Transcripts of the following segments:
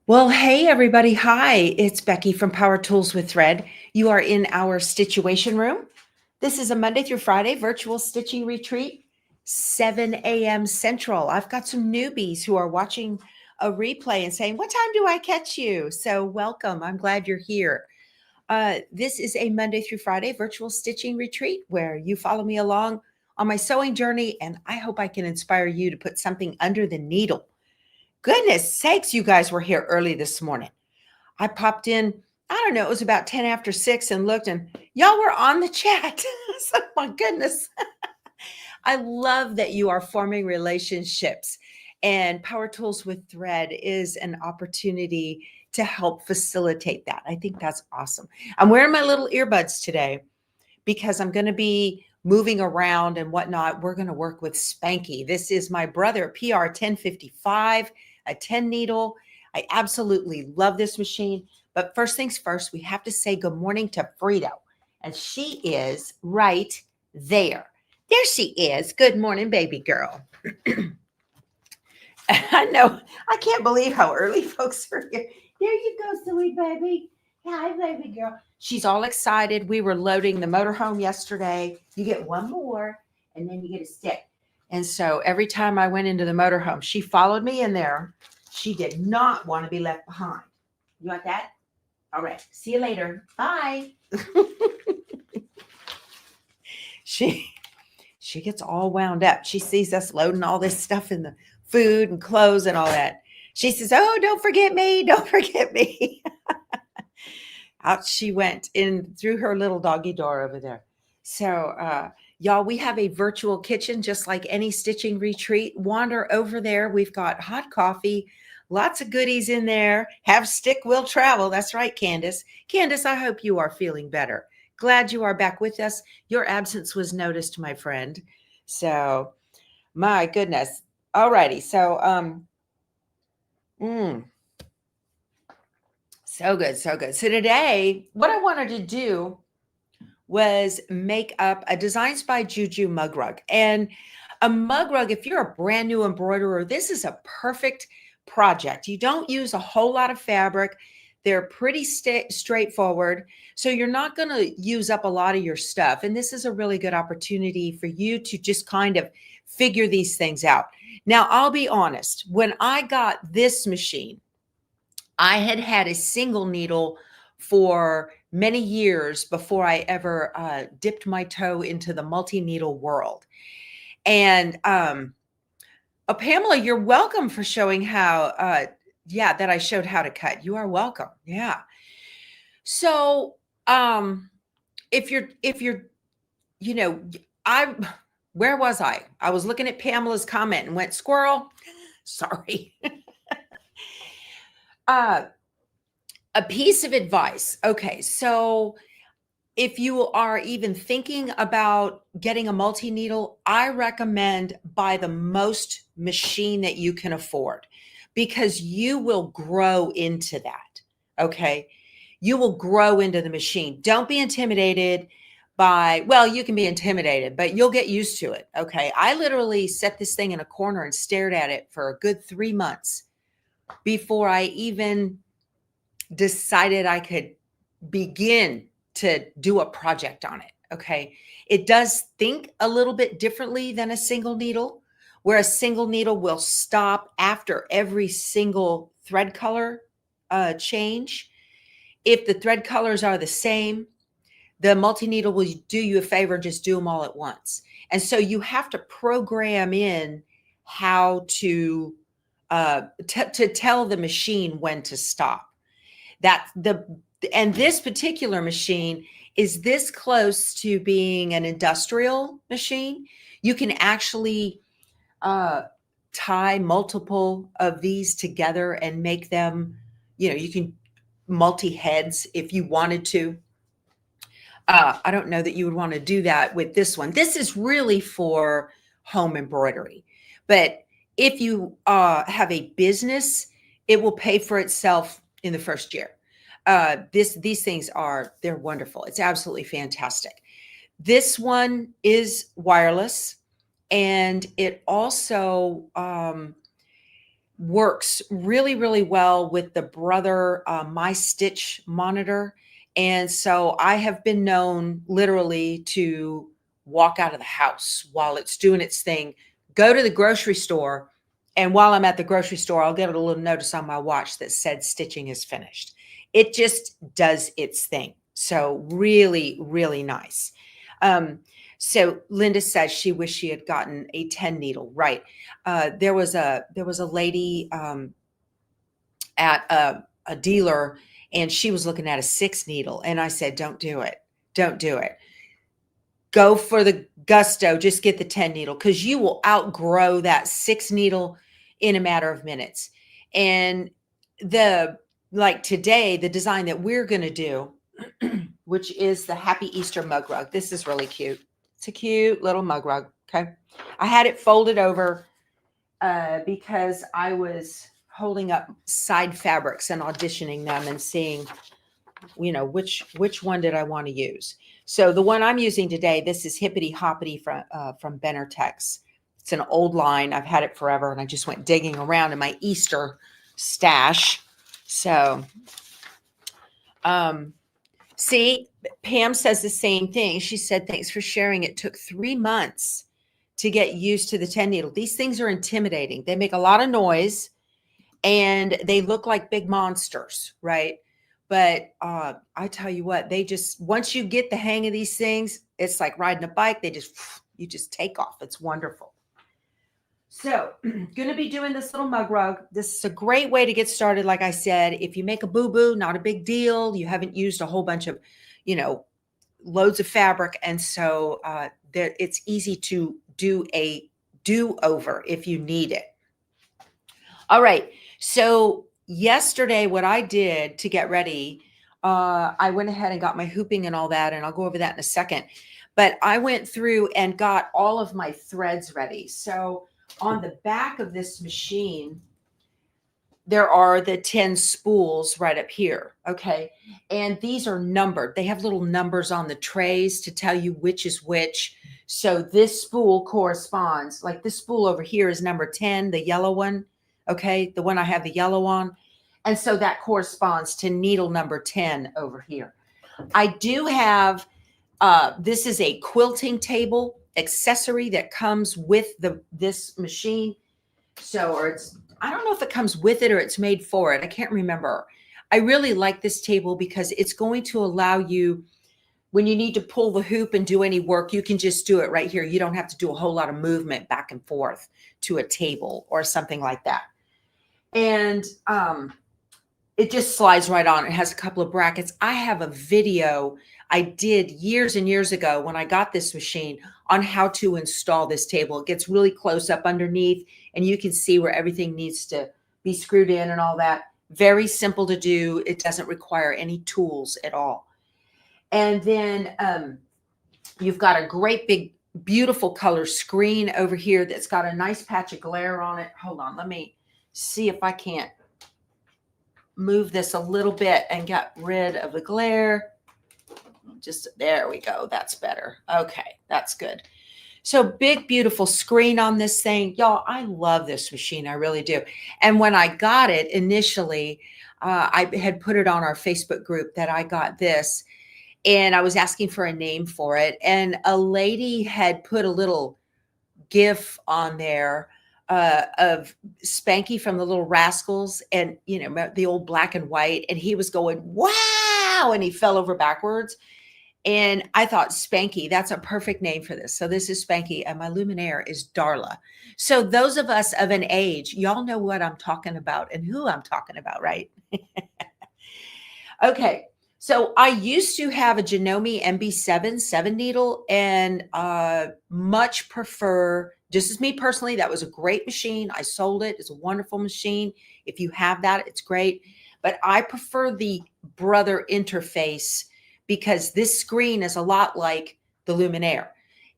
Well, hey everybody. Hi, it's Becky from Power Tools with Thread. You are in our Stitchuation room. This is a Monday through Friday virtual stitching retreat, 7 a.m. Central. I've got some newbies who are watching a replay and saying, "What time do I catch you?" So welcome. I'm glad you're here. This is a Monday through Friday virtual stitching retreat where you follow me along on my sewing journey, and I hope I can inspire you to put something under the needle. Goodness sakes, you guys were here early this morning. I popped in, I don't know, it was about 10 after 6 and looked, and y'all were on the chat. So, my goodness. I love that you are forming relationships, and Power Tools with Thread is an opportunity to help facilitate that. I think that's awesome. I'm wearing my little earbuds today because I'm going to be moving around and whatnot. We're going to work with Spanky. This is my brother, PR 1055, a 10 needle. I absolutely love this machine. But first things first, we have to say good morning to Frito. And she is right there. There she is. Good morning, baby girl. I know. I can't believe how early folks are here. There you go, sweet baby. Hi, baby girl. She's all excited. We were loading the motorhome yesterday. You get one more, and then you get a stick. And so every time I went into the motorhome, she followed me in there. She did not want to be left behind. You want that? All right. See you later. Bye. She gets all wound up. She sees us loading all this stuff in the food and clothes and all that. She says, "Oh, don't forget me. Don't forget me." Out she went in through her little doggy door over there. So, y'all, we have a virtual kitchen just like any stitching retreat. Wander over there. We've got hot coffee, lots of goodies in there. Have stick, will travel. That's right, Candace. Candace, I hope you are feeling better. Glad you are back with us. Your absence was noticed, my friend. So, my goodness. All righty. So, so good, so good. So today, what I wanted to do was make up a Designs by Juju mug rug. And a mug rug, if you're a brand new embroiderer, this is a perfect project. You don't use a whole lot of fabric. They're pretty straightforward. So you're not going to use up a lot of your stuff. And this is a really good opportunity for you to just kind of figure these things out. Now, I'll be honest, when I got this machine, I had had a single needle for many years before I ever dipped my toe into the multi-needle world. And Pamela, you're welcome for showing how, that I showed how to cut. You are welcome. Yeah. So if you're, where was I? I was looking at Pamela's comment and went, squirrel. Sorry. A piece of advice. Okay, so if you are even thinking about getting a multi-needle, I recommend buy the most machine that you can afford because you will grow into that. Okay, you will grow into the machine. Don't be intimidated by, well, you can be intimidated, but you'll get used to it. Okay, I literally set this thing in a corner and stared at it for a good 3 months before I even decided I could begin to do a project on it. Okay. It does think a little bit differently than a single needle, where a single needle will stop after every single thread color change. If the thread colors are the same, the multi-needle will do you a favor and just do them all at once. And so you have to program in how to tell the machine when to stop. And this particular machine is this close to being an industrial machine. You can actually tie multiple of these together and make them, you can multi-heads if you wanted to. I don't know that you would want to do that with this one. This is really for home embroidery. But if you have a business, it will pay for itself in the first year. These things they're wonderful. It's absolutely fantastic. This one is wireless, and it also works really, really well with the Brother My Stitch monitor. And so I have been known literally to walk out of the house while it's doing its thing, go to the grocery store. And while I'm at the grocery store, I'll get a little notice on my watch that said stitching is finished. It just does its thing. So really, really nice. So Linda says she wished she had gotten a 10 needle. Right. There was a lady at a dealer, and she was looking at a 6 needle, and I said, "Don't do it. Don't do it. Go for the gusto. Just get the 10 needle, because you will outgrow that 6 needle in a matter of minutes." And like today, the design that we're going to do, which is the Happy Easter mug rug. This is really cute. It's a cute little mug rug. Okay. I had it folded over because I was holding up side fabrics and auditioning them and seeing, which one did I want to use. So the one I'm using today, this is Hippity Hoppity from Benartex. It's an old line. I've had it forever, and I just went digging around in my Easter stash. So, see, Pam says the same thing. She said, "Thanks for sharing. It took 3 months to get used to the 10 needle." These things are intimidating. They make a lot of noise and they look like big monsters, right? But I tell you what, once you get the hang of these things, it's like riding a bike. You just take off. It's wonderful. So going to be doing this little mug rug. This is a great way to get started. Like I said, if you make a boo-boo, not a big deal. You haven't used a whole bunch of, loads of fabric. And so it's easy to do a do-over if you need it. All right. So yesterday, what I did to get ready, I went ahead and got my hooping and all that, and I'll go over that in a second. But I went through and got all of my threads ready. So on the back of this machine, there are the 10 spools right up here. Okay. And these are numbered. They have little numbers on the trays to tell you which is which. So this spool corresponds, like this spool over here is number 10, the yellow one. Okay. The one I have the yellow on. And so that corresponds to needle number 10 over here. I do have, this is a quilting table accessory that comes with this machine. So, I don't know if it comes with it or it's made for it. I can't remember. I really like this table because it's going to allow you, when you need to pull the hoop and do any work, you can just do it right here. You don't have to do a whole lot of movement back and forth to a table or something like that. And it just slides right on. It has a couple of brackets. I have a video I did years and years ago when I got this machine on how to install this table. It gets really close up underneath, and you can see where everything needs to be screwed in and all that. Very simple to do. It doesn't require any tools at all. And then you've got a great big, beautiful color screen over here that's got a nice patch of glare on it. Hold on, let me see if I can't move this a little bit and get rid of the glare. Just there we go. That's better. Okay, that's good. So big, beautiful screen on this thing. Y'all, I love this machine. I really do. And when I got it initially, I had put it on our Facebook group that I got this, and I was asking for a name for it. And a lady had put a little GIF on there of Spanky from the Little Rascals, and the old black and white, and he was going, "Wow," and he fell over backwards. And I thought, Spanky, that's a perfect name for this. So this is Spanky, and my luminaire is Darla. So those of us of an age, y'all know what I'm talking about and who I'm talking about, right? Okay. So I used to have a Janome MB7 7 needle, and much prefer, just as me personally, that was a great machine. I sold it. It's a wonderful machine. If you have that, it's great. But I prefer the Brother interface because this screen is a lot like the Luminaire.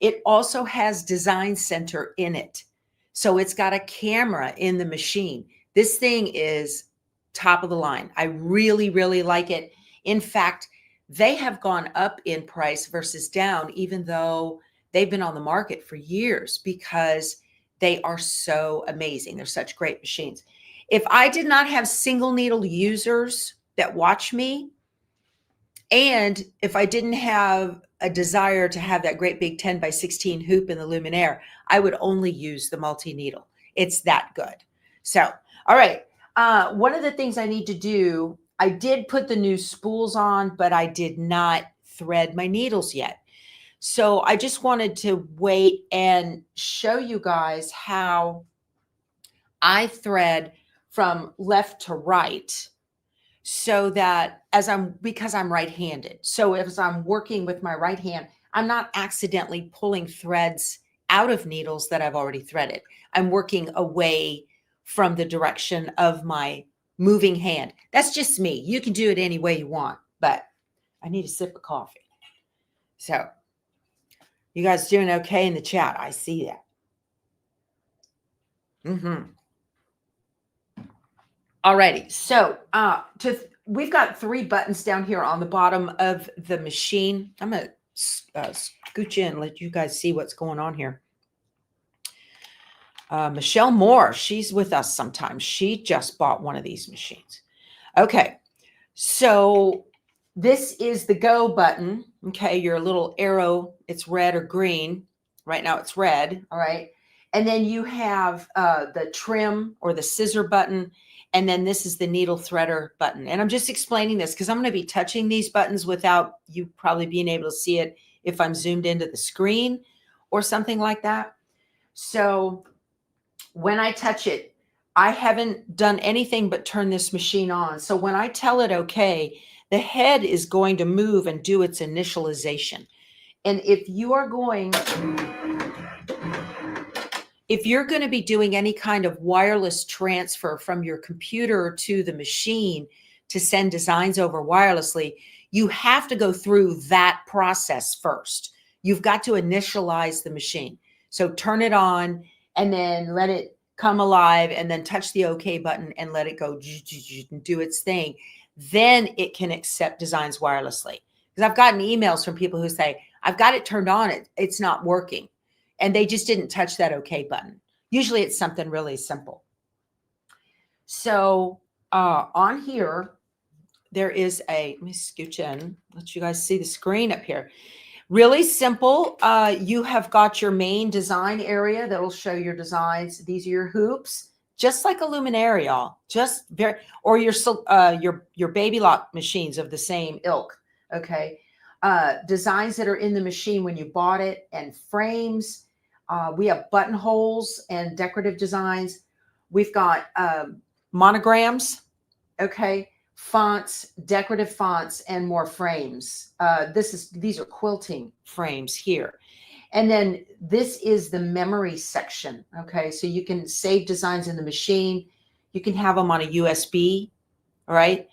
It also has Design Center in it. So it's got a camera in the machine. This thing is top of the line. I really, really like it. In fact, they have gone up in price versus down, even though they've been on the market for years, because they are so amazing. They're such great machines. If I did not have single needle users that watch me, and if I didn't have a desire to have that great big 10 by 16 hoop in the luminaire, I would only use the multi-needle. It's that good. So, all right. One of the things I need to do, I did put the new spools on, but I did not thread my needles yet. So I just wanted to wait and show you guys how I thread from left to right, so that because I'm right-handed. So as I'm working with my right hand, I'm not accidentally pulling threads out of needles that I've already threaded. I'm working away from the direction of my moving hand. That's just me. You can do it any way you want, but I need a sip of coffee. So you guys doing okay in the chat? I see that. Alrighty, so we've got 3 buttons down here on the bottom of the machine. I'm gonna scooch in, let you guys see what's going on here. Michelle Moore, she's with us sometimes. She just bought one of these machines. Okay, so this is the go button. Okay, your little arrow, it's red or green. Right now it's red, all right. And then you have the trim or the scissor button. And then this is the needle threader button. And I'm just explaining this because I'm going to be touching these buttons without you probably being able to see it if I'm zoomed into the screen or something like that. So when I touch it, I haven't done anything but turn this machine on. So when I tell it okay, the head is going to move and do its initialization. And if you're going to be doing any kind of wireless transfer from your computer to the machine to send designs over wirelessly, you have to go through that process first. You've got to initialize the machine. So turn it on and then let it come alive and then touch the OK button and let it go and do its thing. Then it can accept designs wirelessly. Because I've gotten emails from people who say, I've got it turned on, it's not working. And they just didn't touch that OK button. Usually it's something really simple. So on here, there is let me scooch in, let you guys see the screen up here. Really simple. You have got your main design area that will show your designs. These are your hoops, just like a luminaire, y'all. Just or your baby lock machines of the same ilk. Okay. Designs that are in the machine when you bought it, and frames. We have buttonholes and decorative designs. We've got monograms, okay, fonts, decorative fonts, and more frames. These are quilting frames here. And then this is the memory section, okay? So you can save designs in the machine. You can have them on a USB, all right?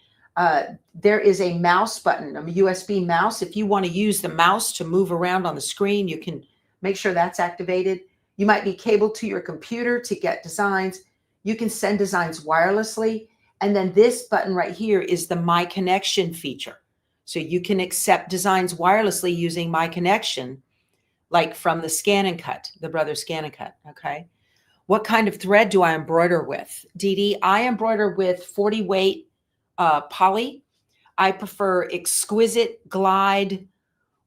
There is a mouse button, a USB mouse. If you want to use the mouse to move around on the screen, you can make sure that's activated. You might be cabled to your computer to get designs. You can send designs wirelessly. And then this button right here is the My Connection feature. So you can accept designs wirelessly using My Connection, like from the Scan and Cut, the Brother Scan and Cut, okay? What kind of thread do I embroider with? Dee Dee, I embroider with 40 weight poly. I prefer Exquisite, Glide,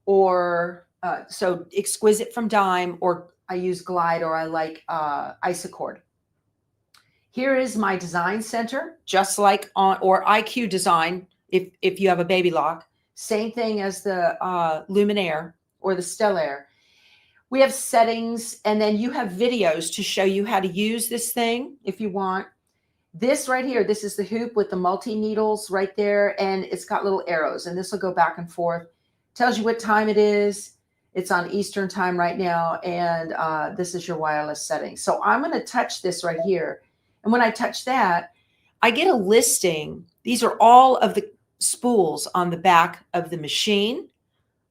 or so Exquisite from Dime, or I use Glide, or I like Isocord. Here is my design center, just like or IQ Design, if you have a baby lock. Same thing as the Luminaire or the Stellaire. We have settings, and then you have videos to show you how to use this thing if you want. This right here, this is the hoop with the multi-needles right there, and it's got little arrows, and this will go back and forth. Tells you what time it is. It's on Eastern time right now, and this is your wireless setting. So I'm going to touch this right here, and when I touch that, I get a listing. These are all of the spools on the back of the machine,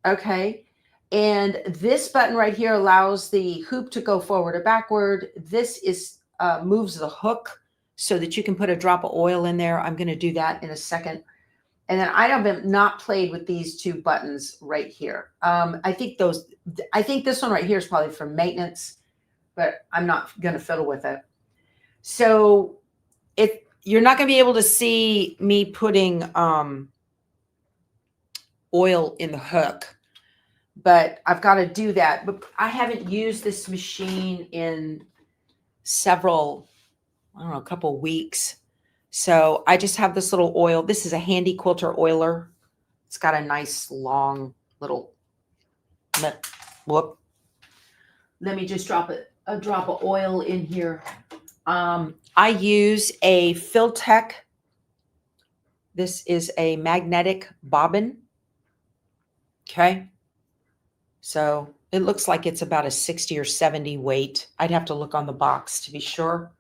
okay? And this button right here allows the hoop to go forward or backward. This is moves the hook so that you can put a drop of oil in there. I'm going to do that in a second. And then I have not played with these 2 buttons right here. I think this one right here is probably for maintenance, but I'm not going to fiddle with it. So you're not going to be able to see me putting oil in the hook, but I've got to do that. But I haven't used this machine in several, I don't know, a couple weeks. So I just have this little oil. This is a handy quilter oiler. It's got a nice long little, whoop. Let me just drop a drop of oil in here. I use a Filtech. This is a magnetic bobbin. Okay. So it looks like it's about a 60 or 70 weight. I'd have to look on the box to be sure.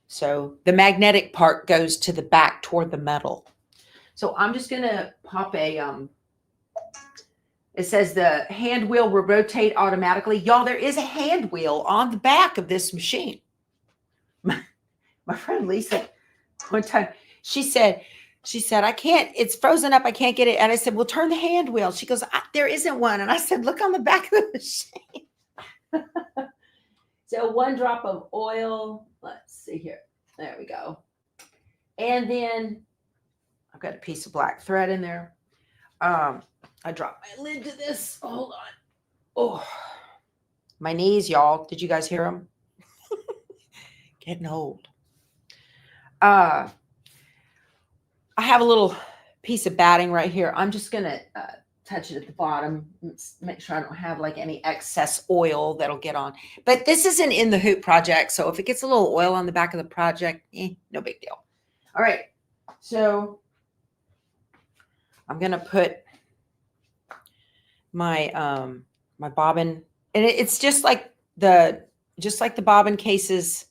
So the magnetic part goes to the back toward the metal. So I'm just going to pop a, it says the hand wheel will rotate automatically. Y'all, there is a hand wheel on the back of this machine. My friend Lisa, one time, she said, I can't, it's frozen up. I can't get it. And I said, well, turn the hand wheel. She goes, there isn't one. And I said, look on the back of the machine. So 1 drop of oil. Let's see here. There we go. And then I've got a piece of black thread in there. I dropped my lid to this. Hold on. Oh, my knees, y'all. Did you guys hear them? Getting old. I have a little piece of batting right here. I'm just going to touch it at the bottom. Make sure I don't have like any excess oil that'll get on. But this isn't in the hoop project. So if it gets a little oil on the back of the project, no big deal. All right. So I'm going to put my my bobbin, and it's just like the bobbin cases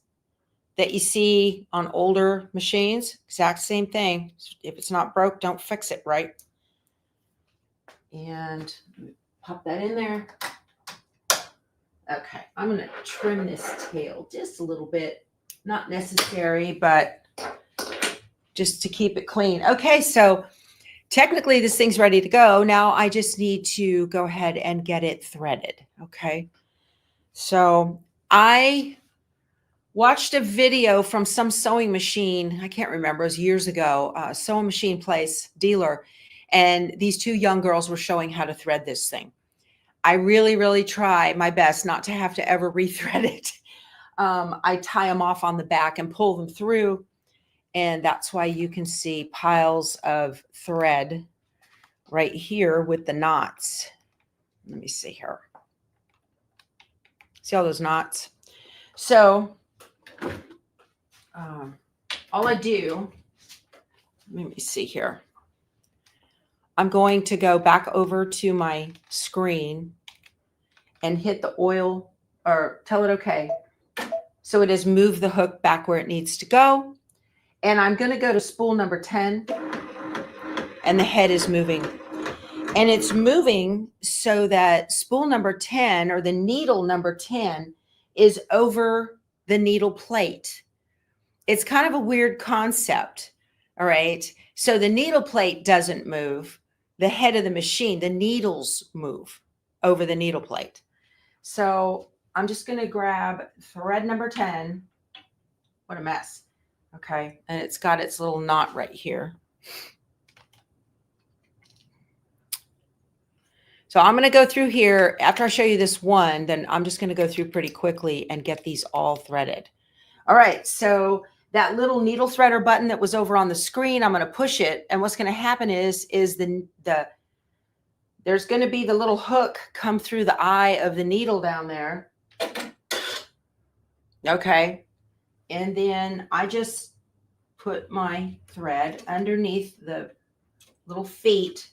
that you see on older machines. Exact same thing. If it's not broke, don't fix it, right? And pop that in there. Okay, I'm going to trim this tail just a little bit. Not necessary, but just to keep it clean. Okay, so technically this thing's ready to go. Now I just need to go ahead and get it threaded. Okay, so I watched a video from some sewing machine. I can't remember, it was years ago, sewing machine place dealer. And these 2 young girls were showing how to thread this thing. I really, really try my best not to have to ever rethread it. I tie them off on the back and pull them through. And that's why you can see piles of thread right here with the knots. Let me see here. See all those knots? So all I do, let me see here. I'm going to go back over to my screen and hit the oil, or tell it okay. So it has moved the hook back where it needs to go. And I'm going to go to spool number 10, and the head is moving. And it's moving so that spool number 10, or the needle number 10, is over the needle plate. It's kind of a weird concept. All right. So the needle plate doesn't move. The head of the machine, the needles move over the needle plate. So I'm just going to grab thread number 10. What a mess. Okay. And it's got its little knot right here. So I'm going to go through here. After I show you this one, then I'm just going to go through pretty quickly and get these all threaded. All right. So that little needle threader button that was over on the screen, I'm going to push it. And what's going to happen is there's going to be the little hook come through the eye of the needle down there. Okay. And then I just put my thread underneath the little feet,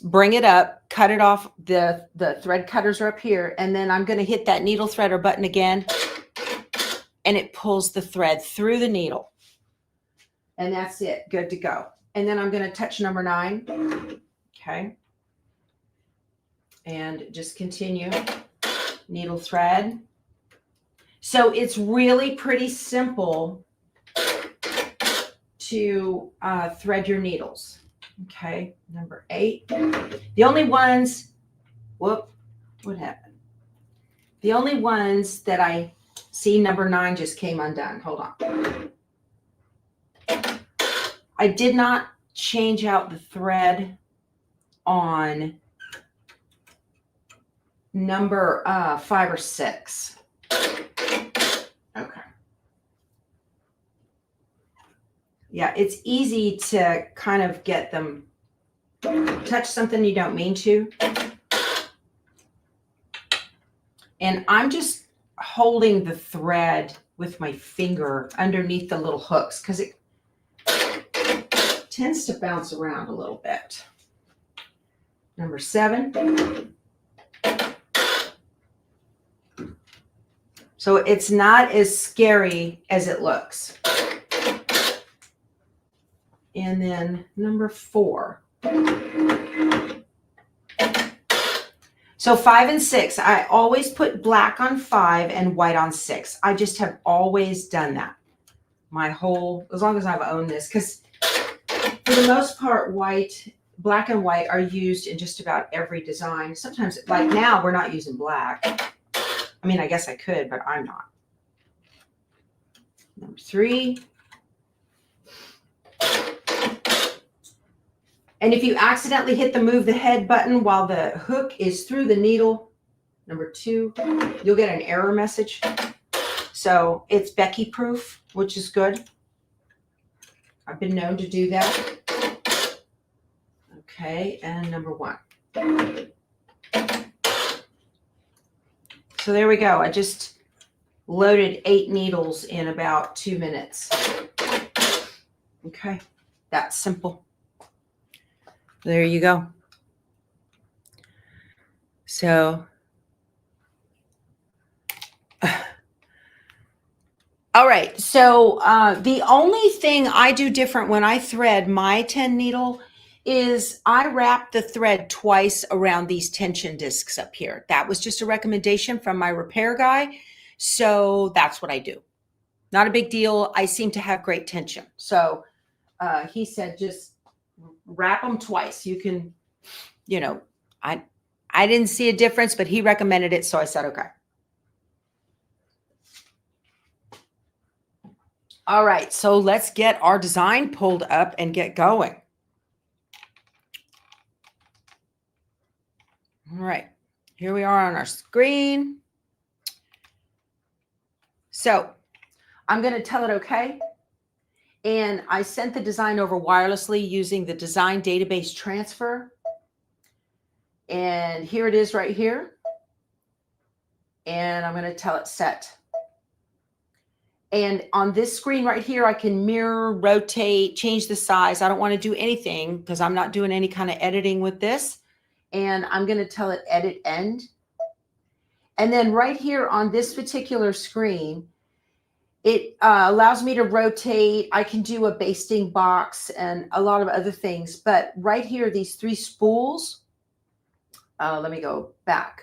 bring it up, cut it off. The thread cutters are up here. And then I'm going to hit that needle threader button again, and it pulls the thread through the needle. And that's it. Good to go. And then I'm going to touch number 9. Okay. And just continue. Needle thread. So it's really pretty simple to thread your needles. Okay. Number 8. The only ones, what happened? The only ones that I see, number 9 just came undone. Hold on. I did not change out the thread on number 5 or 6. Okay. Yeah, it's easy to kind of get them, touch something you don't mean to. And I'm just holding the thread with my finger underneath the little hooks because it tends to bounce around a little bit. Number 7. So it's not as scary as it looks. And then number 4. So 5 and 6, I always put black on 5 and white on 6. I just have always done that my whole, as long as I've owned this, because for the most part, black and white are used in just about every design. Sometimes, like now, we're not using black. I mean, I guess I could, but I'm not. Number 3. And if you accidentally hit the move the head button while the hook is through the needle, number 2, you'll get an error message. So it's Becky proof, which is good. I've been known to do that. Okay, and number 1. So there we go. I just loaded 8 needles in about 2 minutes. Okay, that's simple. There you go. So, all right. So the only thing I do different when I thread my 10 needle is I wrap the thread twice around these tension discs up here. That was just a recommendation from my repair guy. So that's what I do. Not a big deal. I seem to have great tension. So he said, just wrap them twice. You can, you know, I didn't see a difference, but he recommended it. So I said, okay. All right. So let's get our design pulled up and get going. All right. Here we are on our screen. So I'm going to tell it okay. And I sent the design over wirelessly using the design database transfer. And here it is right here. And I'm going to tell it set. And on this screen right here, I can mirror, rotate, change the size. I don't want to do anything because I'm not doing any kind of editing with this. And I'm going to tell it edit end. And then right here on this particular screen, it allows me to rotate. I can do a basting box and a lot of other things. But right here, these 3 spools, let me go back.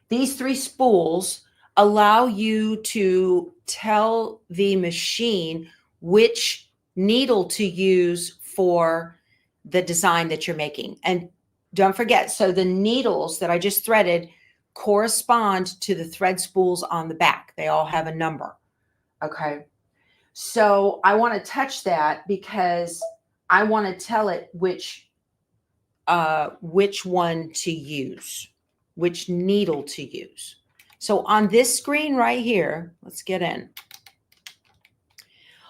These 3 spools allow you to tell the machine which needle to use for the design that you're making. And don't forget, so the needles that I just threaded correspond to the thread spools on the back. They all have a number. Okay. So I want to touch that because I want to tell it which one to use, which needle to use. So on this screen right here, let's get in.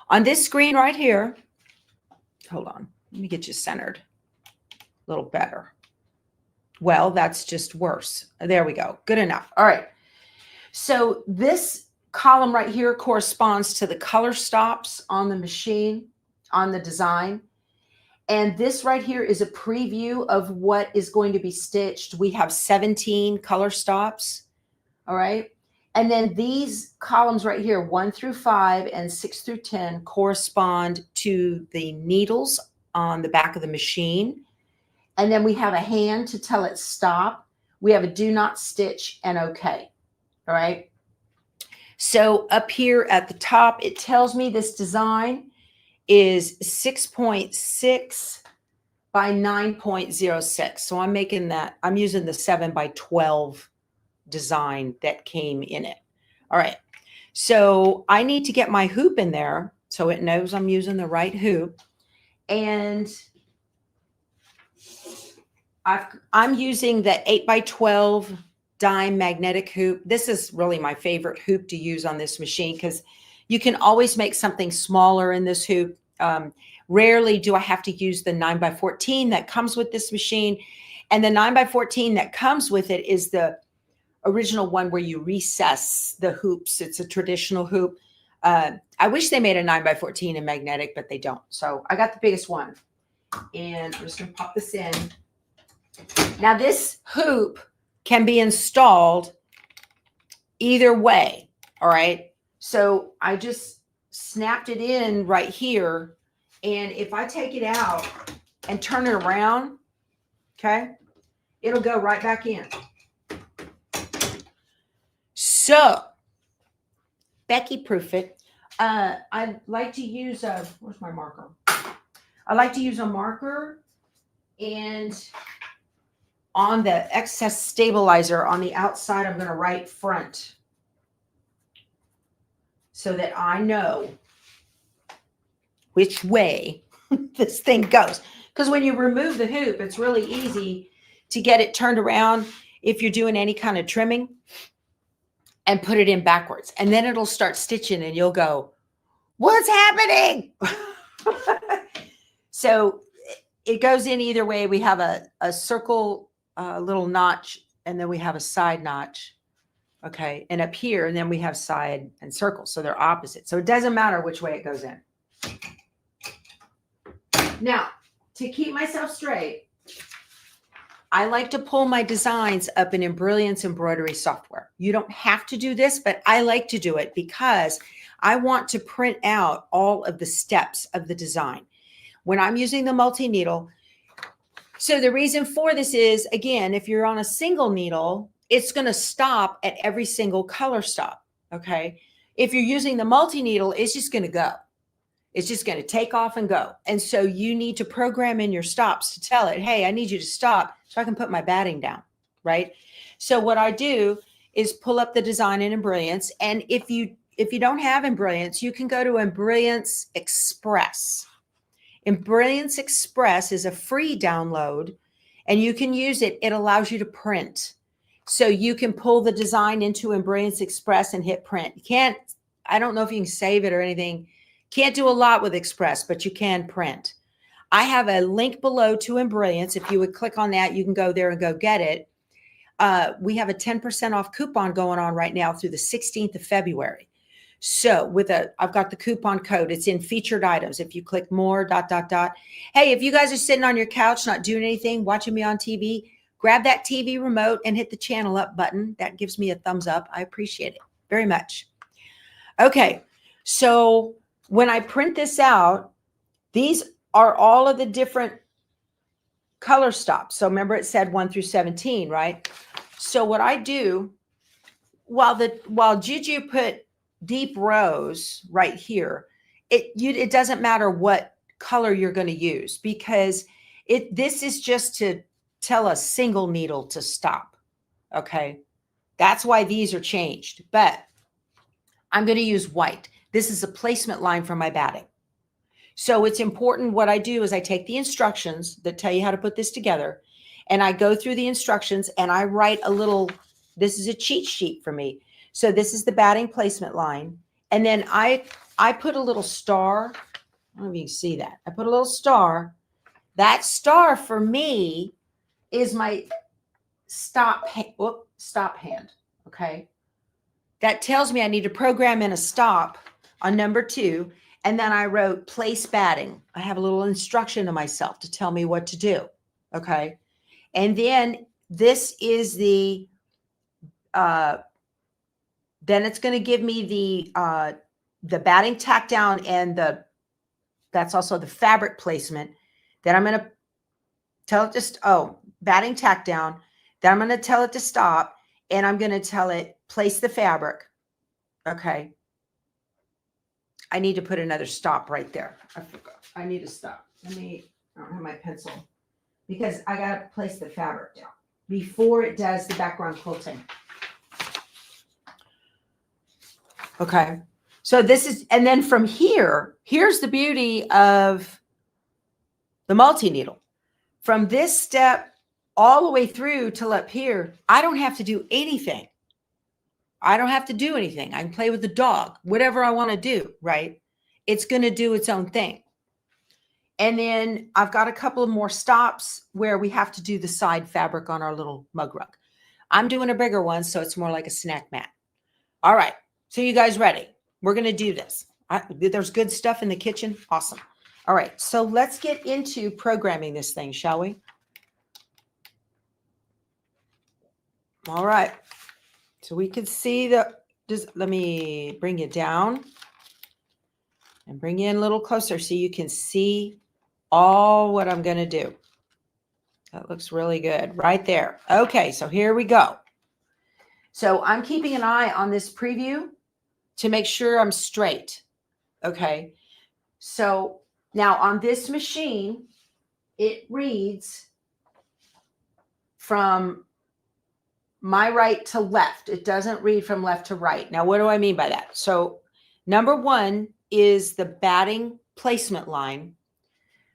On this screen right here, hold on, let me get you centered a little better. Well, that's just worse. There we go. Good enough. All right. So this column right here corresponds to the color stops on the machine, on the design. And this right here is a preview of what is going to be stitched. We have 17 color stops. All right. And then these columns right here, 1 through 5 and 6 through 10, correspond to the needles on the back of the machine. And then we have a hand to tell it stop. We have a do not stitch and okay. All right. So up here at the top, it tells me this design is 6.6 by 9.06. So I'm making that, I'm using the 7 by 12 design that came in it. All right. So I need to get my hoop in there so it knows I'm using the right hoop. And I'm using the 8x12 dime magnetic hoop. This is really my favorite hoop to use on this machine because you can always make something smaller in this hoop. Rarely do I have to use the 9x14 that comes with this machine. And the 9x14 that comes with it is the original one where you recess the hoops. It's a traditional hoop. I wish they made a 9x14 in magnetic, but they don't. So I got the biggest one. And I'm just going to pop this in. Now this hoop can be installed either way. All right. So I just snapped it in right here. And if I take it out and turn it around, okay, it'll go right back in. So Becky proof it. I like to use where's my marker? I like to use a marker, and on the excess stabilizer on the outside, I'm going to write front so that I know which way this thing goes. Because when you remove the hoop, it's really easy to get it turned around if you're doing any kind of trimming and put it in backwards. And then it'll start stitching and you'll go, what's happening? So it goes in either way. We have a circle, little notch, and then we have a side notch. Okay. And up here, and then we have side and circle. So they're opposite. So it doesn't matter which way it goes in. Now, to keep myself straight, I like to pull my designs up in Embroidery's embroidery software. You don't have to do this, but I like to do it because I want to print out all of the steps of the design when I'm using the multi-needle. So the reason for this is, again, if you're on a single needle, it's going to stop at every single color stop, okay? If you're using the multi-needle, it's just going to go. It's just going to take off and go. And so you need to program in your stops to tell it, hey, I need you to stop so I can put my batting down, right? So what I do is pull up the design in Embroidery. And if you don't have Embroidery, you can go to Embroidery Express. Embroidery Express is a free download, and you can use it. It allows you to print. So you can pull the design into Embroidery Express and hit print. You can't, I don't know if you can save it or anything. Can't do a lot with Express, but you can print. I have a link below to Embroidery. If you would click on that, you can go there and go get it. We have a 10% off coupon going on right now through the 16th of February. So I've got the coupon code. It's in featured items. If you click more, ... Hey, if you guys are sitting on your couch, not doing anything, watching me on TV, grab that TV remote and hit the channel up button. That gives me a thumbs up. I appreciate it very much. Okay. So when I print this out, these are all of the different color stops. So remember it said 1 through 17, right? So what I do, while Juju put deep rose right here, it doesn't matter what color you're going to use, because this is just to tell a single needle to stop. Okay. That's why these are changed, but I'm going to use white. This is a placement line for my batting. So it's important. What I do is I take the instructions that tell you how to put this together, and I go through the instructions and I write a little, this is a cheat sheet for me. So this is the batting placement line. And then I put a little star. I don't know if you can see that. I put a little star. That star for me is my stop hand. Okay. That tells me I need to program in a stop on number 2. And then I wrote place batting. I have a little instruction to myself to tell me what to do. Okay. And then this is the, then it's going to give me the batting tack down, and that's also the fabric placement. Then I'm going to tell it to, batting tack down. Then I'm going to tell it to stop, and I'm going to tell it place the fabric. Okay. I need to put another stop right there. I forgot. I need to stop. I don't have my pencil, because I got to place the fabric down before it does the background quilting. Okay. So this is, and then from here, here's the beauty of the multi-needle. From this step all the way through till up here, I don't have to do anything. I don't have to do anything. I can play with the dog, whatever I want to do, right? It's going to do its own thing. And then I've got a couple of more stops where we have to do the side fabric on our little mug rug. I'm doing a bigger one, so it's more like a snack mat. All right. So you guys ready? We're going to do this. There's good stuff in the kitchen. Awesome. All right. So let's get into programming this thing, shall we? All right. So we can see let me bring you down and bring you in a little closer so you can see all what I'm going to do. That looks really good right there. Okay, so here we go. So I'm keeping an eye on this preview to make sure I'm straight. Okay, so now on this machine, it reads from my right to left. It doesn't read from left to right. Now, what do I mean by that? So number one is the batting placement line.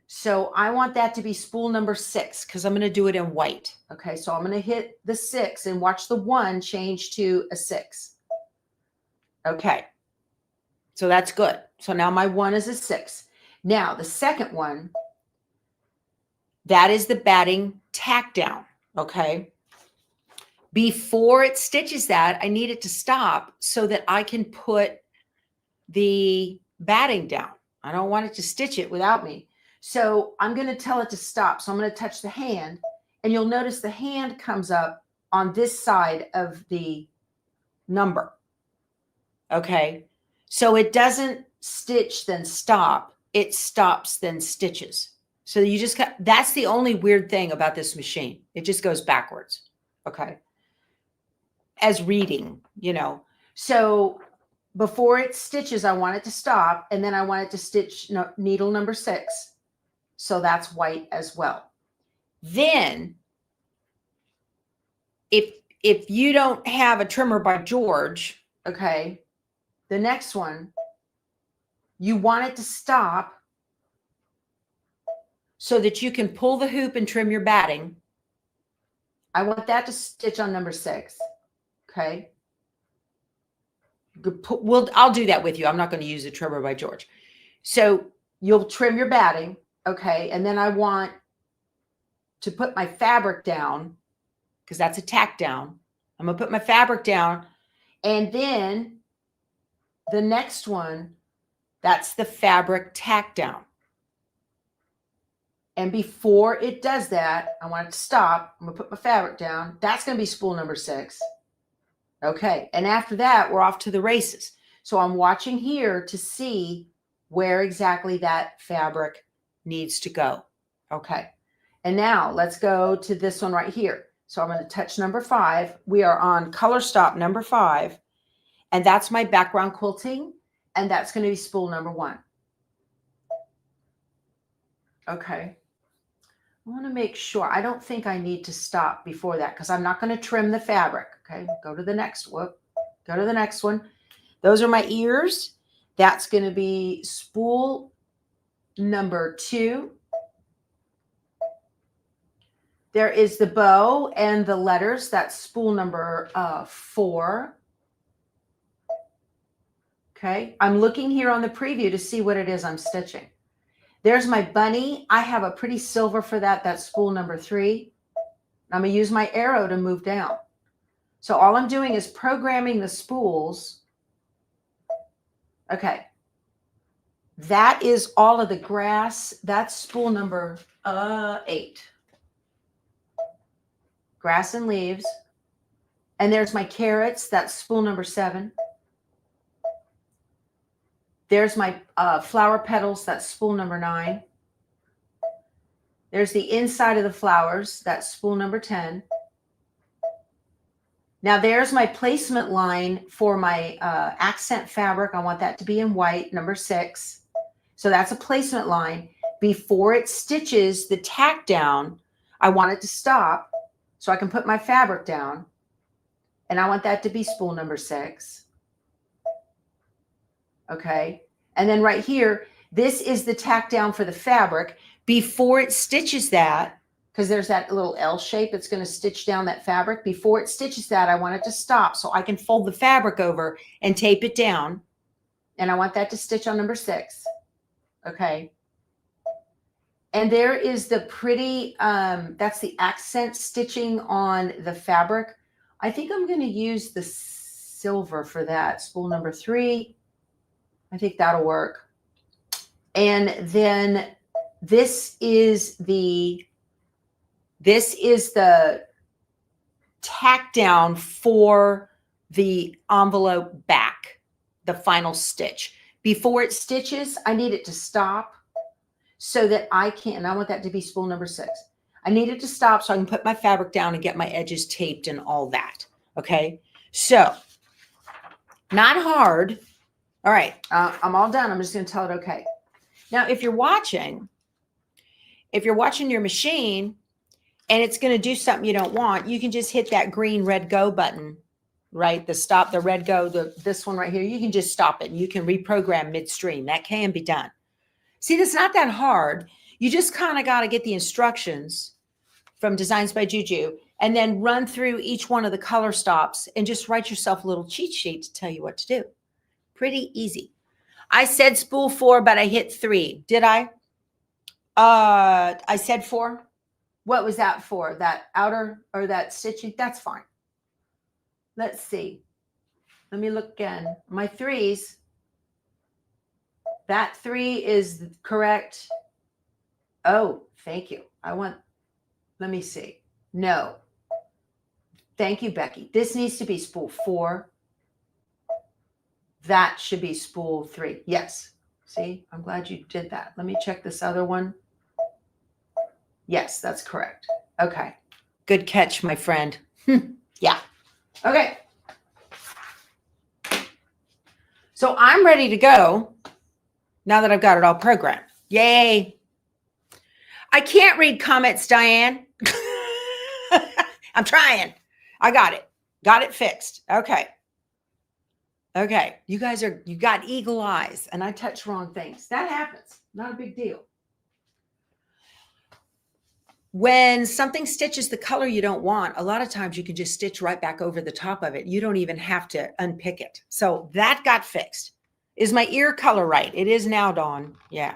So I want that to be spool number 6 because I'm going to do it in white. Okay, so I'm going to hit the 6 and watch the 1 change to a 6. Okay, so that's good. So now my 1 is a 6. Now the second one, that is the batting tack down. Okay, before it stitches that, I need it to stop so that I can put the batting down. I don't want it to stitch it without me. So I'm going to tell it to stop. So I'm going to touch the hand, and you'll notice the hand comes up on this side of the number. Okay. So it doesn't stitch, then stop. It stops, then stitches. So you just got, that's the only weird thing about this machine. It just goes backwards. Okay. As reading, you know. So before it stitches, I want it to stop, and then I want it to stitch needle number 6. So that's white as well. Then if you don't have a trimmer by George, okay, the next one, you want it to stop so that you can pull the hoop and trim your batting. I want that to stitch on number 6. Okay. I'll do that with you. I'm not going to use a trimmer by George. So you'll trim your batting. Okay. And then I want to put my fabric down because that's a tack down. I'm going to put my fabric down. And then the next one, that's the fabric tack down. And before it does that, I want it to stop. I'm going to put my fabric down. That's going to be spool number 6. Okay. And after that, we're off to the races. So I'm watching here to see where exactly that fabric needs to go. Okay. And now let's go to this one right here. So I'm going to touch number 5. We are on color stop number 5. And that's my background quilting. And that's going to be spool number 1. Okay. I want to make sure. I don't think I need to stop before that because I'm not going to trim the fabric. Okay. Go to the next one. Go to the next one. Those are my ears. That's going to be spool number 2. There is the bow and the letters. That's spool number 4. Okay. I'm looking here on the preview to see what it is I'm stitching. There's my bunny. I have a pretty silver for that. That's spool number 3. I'm going to use my arrow to move down. So all I'm doing is programming the spools. Okay. That is all of the grass. That's spool number 8. Grass and leaves. And there's my carrots. That's spool number 7. There's my flower petals. That's spool number 9. There's the inside of the flowers. That's spool number 10. Now there's my placement line for my accent fabric. I want that to be in white, number 6. So that's a placement line. Before it stitches the tack down, I want it to stop so I can put my fabric down. And I want that to be spool number 6. Okay. And then right here, this is the tack down for the fabric. before it stitches that, because there's that little L shape that's going to stitch down that fabric. Before it stitches that, I want it to stop so I can fold the fabric over and tape it down. And I want that to stitch on number 6. Okay. And there is the pretty, that's the accent stitching on the fabric. I think I'm going to use the silver for that. Spool number 3. I think that'll work. And then this is the tack down for the envelope back, the final stitch. Before it stitches, I need it to stop so that I can, and I want that to be spool number 6. I need it to stop so I can put my fabric down and get my edges taped and all that. Okay. So not hard. All right. I'm all done. I'm just going to tell it okay. Now, if you're watching your machine and it's going to do something you don't want, you can just hit that green red go button, right? The stop, the red go, this one right here. You can just stop it and you can reprogram midstream. That can be done. See, it's not that hard. You just kind of got to get the instructions from Designs by Juju and then run through each one of the color stops and just write yourself a little cheat sheet to tell you what to do. Pretty easy. I said spool 4, but I hit 3. Did I? I said 4. What was that for? That outer or that stitching? That's fine. Let's see. Let me look again. My 3s. That 3 is correct. Oh, thank you. Let me see. No. Thank you, Becky. This needs to be spool 4. That should be spool 3. Yes. See, I'm glad you did that. Let me check this other one. Yes, that's correct. Okay. Good catch, my friend. Yeah. Okay. So I'm ready to go now that I've got it all programmed. Yay. I can't read comments, Diane. I'm trying. I got it. Got it fixed. Okay. Okay. You got eagle eyes and I touch wrong things. That happens. Not a big deal. When something stitches the color you don't want, a lot of times you can just stitch right back over the top of it. You don't even have to unpick it. So that got fixed. Is my ear color right? It is now, Dawn. Yeah.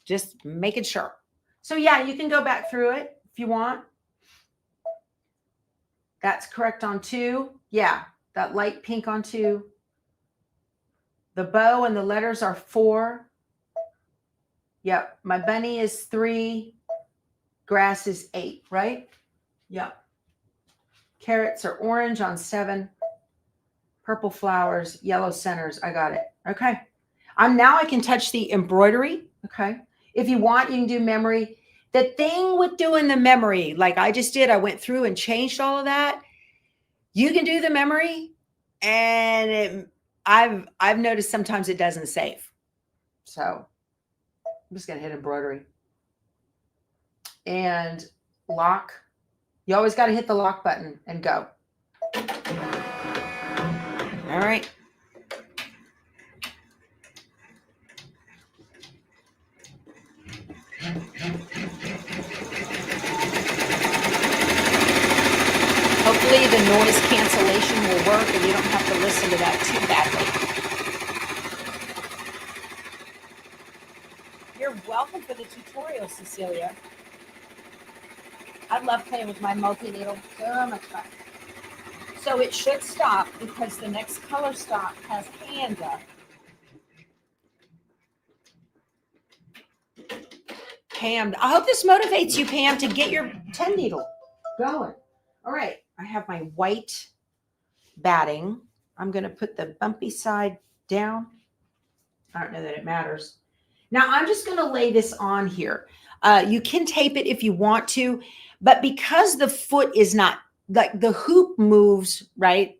Just making sure. So yeah, you can go back through it if you want. That's correct on 2. Yeah, that light pink on 2. The bow and the letters are 4. Yep, my bunny is 3. Grass is 8, right? Yep. Carrots are orange on 7. Purple flowers, yellow centers. I got it. Okay. Now I can touch the embroidery. Okay. If you want, you can do memory. The thing with doing the memory, like I just did, I went through and changed all of that. You can do the memory, and I've noticed sometimes it doesn't save. So I'm just gonna hit embroidery and lock. You always got to hit the lock button and go. All right. Hopefully the noise cancellation will work and you don't have to listen to that too badly. You're welcome for the tutorial, Cecilia. I love playing with my multi-needle. So much fun. So it should stop because the next color stop has hand up. Pam, I hope this motivates you, Pam, to get your 10 needle going. All right, I have my white batting. I'm going to put the bumpy side down. I don't know that it matters. Now I'm just going to lay this on here. You can tape it if you want to, but because the foot is not, like the hoop moves, right,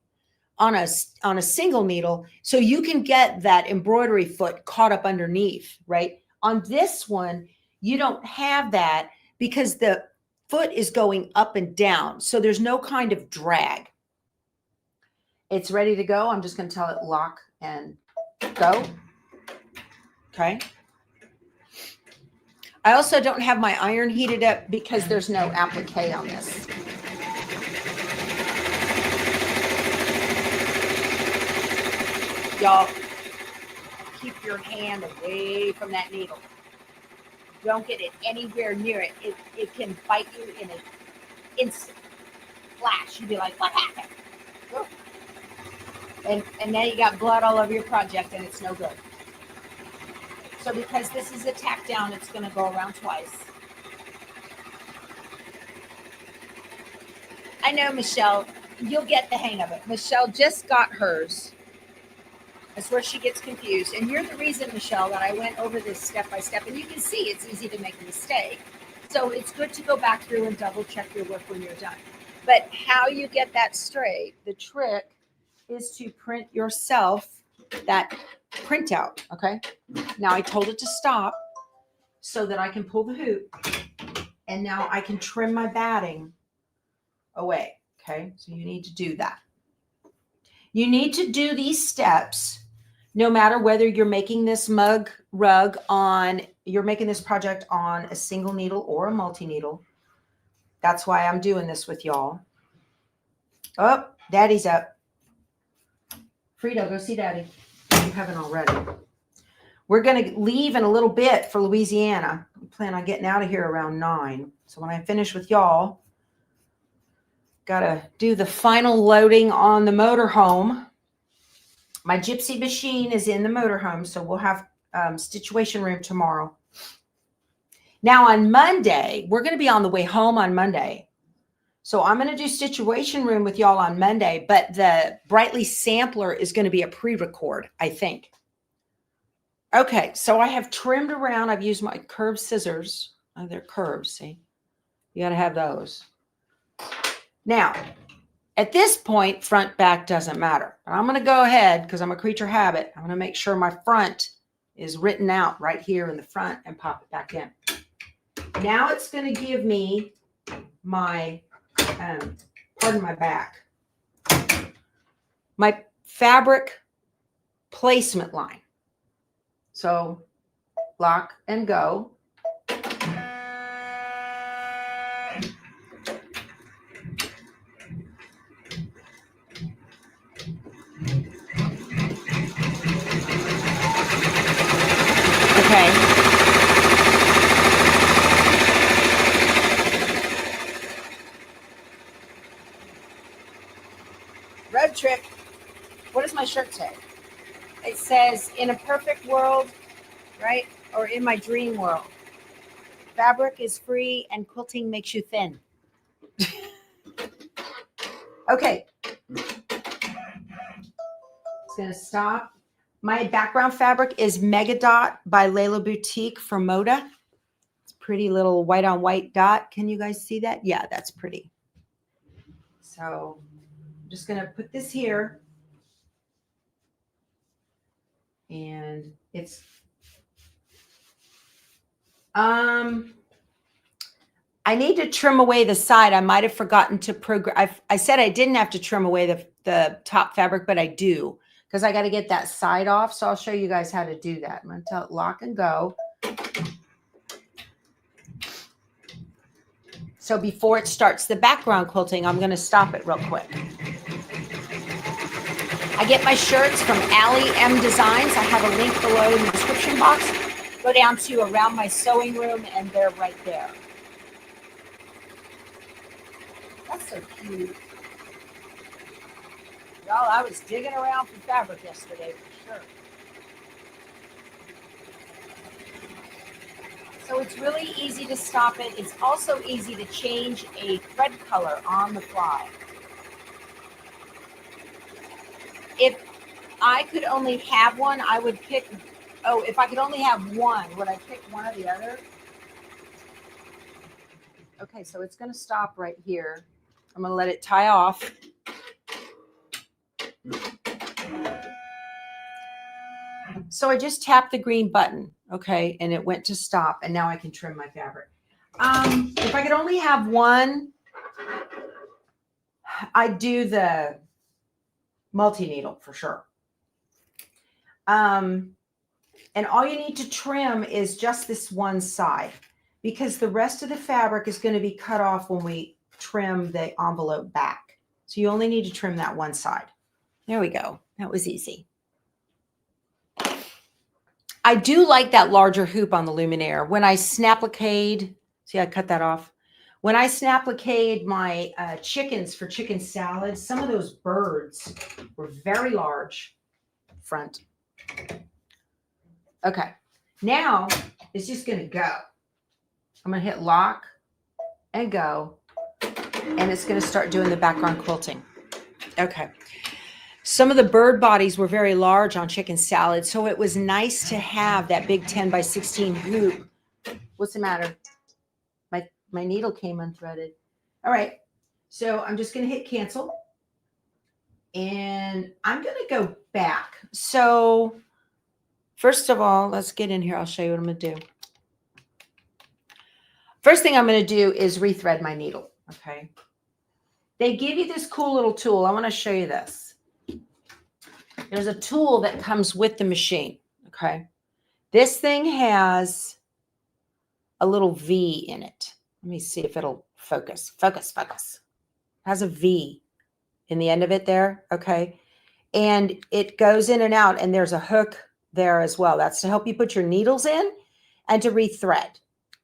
on a single needle, so you can get that embroidery foot caught up underneath, right? On this one, you don't have that because the foot is going up and down. So there's no kind of drag. It's ready to go. I'm just going to tell it lock and go. Okay. I also don't have my iron heated up because there's no applique on this. Y'all, keep your hand away from that needle. Don't get it anywhere near it. It can bite you in an instant flash. You'd be like, what happened? Oh. And now you got blood all over your project and it's no good. So because this is a tack down, it's going to go around twice. I know, Michelle, you'll get the hang of it. Michelle just got hers. That's where she gets confused. And you're the reason, Michelle, that I went over this step by step. And you can see it's easy to make a mistake. So it's good to go back through and double check your work when you're done. But how you get that straight, the trick is to print yourself that printout, okay? Now I told it to stop so that I can pull the hoop. And now I can trim my batting away, okay? So you need to do that. You need to do these steps no matter whether you're making this mug rug on, you're making this project on a single needle or a multi-needle. That's why I'm doing this with y'all. Oh, Daddy's up. Frito, go see Daddy. You haven't already. We're going to leave in a little bit for Louisiana. We plan on getting out of here around 9. So when I finish with y'all, got to do the final loading on the motorhome. My gypsy machine is in the motorhome, so we'll have Stitchuation room tomorrow. Now on Monday, we're going to be on the way home on Monday. So I'm going to do Stitchuation room with y'all on Monday, but the Brightly sampler is going to be a pre-record, I think. Okay, so I have trimmed around. I've used my curved scissors. Oh, they're curved, see? You got to have those. Now, at this point, front, back doesn't matter. But I'm going to go ahead because I'm a creature habit. I'm going to make sure my front is written out right here in the front and pop it back in. Now it's going to give me my, pardon my back, my fabric placement line. So lock and go. Okay. Road trip. What does my shirt say? It says, in a perfect world, right? Or in my dream world. Fabric is free and quilting makes you thin. Okay. It's going to stop. My background fabric is Mega Dot by Layla Boutique from Moda. It's a pretty little white on white dot. Can you guys see that? Yeah, that's pretty. So I'm just going to put this here. And it's, I need to trim away the side. I might have forgotten to program. I said I didn't have to trim away the top fabric, but I do because I got to get that side off. So I'll show you guys how to do that. I'm going to tell it lock and go. So before it starts the background quilting, I'm going to stop it real quick. I get my shirts from Allie M Designs. I have a link below in the description box. Go down to Around My Sewing Room, and they're right there. That's so cute. Y'all, I was digging around for fabric yesterday for sure. So it's really easy to stop it. It's also easy to change a thread color on the fly. If I could only have one, I would pick, oh, if I could only have one, would I pick one or the other? Okay, so it's going to stop right here. I'm going to let it tie off. So I just tapped the green button, okay, and it went to stop, and now I can trim my fabric. If I could only have one, I'd do the multi-needle for sure. And all you need to trim is just this one side. because the rest of the fabric is going to be cut off when we trim the envelope back. So you only need to trim that one side. There we go. That was easy. I do like that larger hoop on the luminaire. When I snap-a-cade, see I cut that off. When I snap-a-cade my chickens for chicken salad, some of those birds were very large front. Okay, now it's just going to go. I'm going to hit lock and go, and it's going to start doing the background quilting. Okay. Some of the bird bodies were very large on chicken salad, so it was nice to have that big 10 by 16 hoop. What's the matter? My needle came unthreaded. All right, so I'm just going to hit cancel, and I'm going to go back. So first of all, let's get in here. I'll show you what I'm going to do. First thing I'm going to do is rethread my needle, okay? They give you this cool little tool. I want to show you this. There's a tool that comes with the machine, okay? This thing has a little V in it. Let me see if it'll focus. Focus. It has a V in the end of it there, okay? And it goes in and out, and there's a hook there as well. That's to help you put your needles in and to rethread.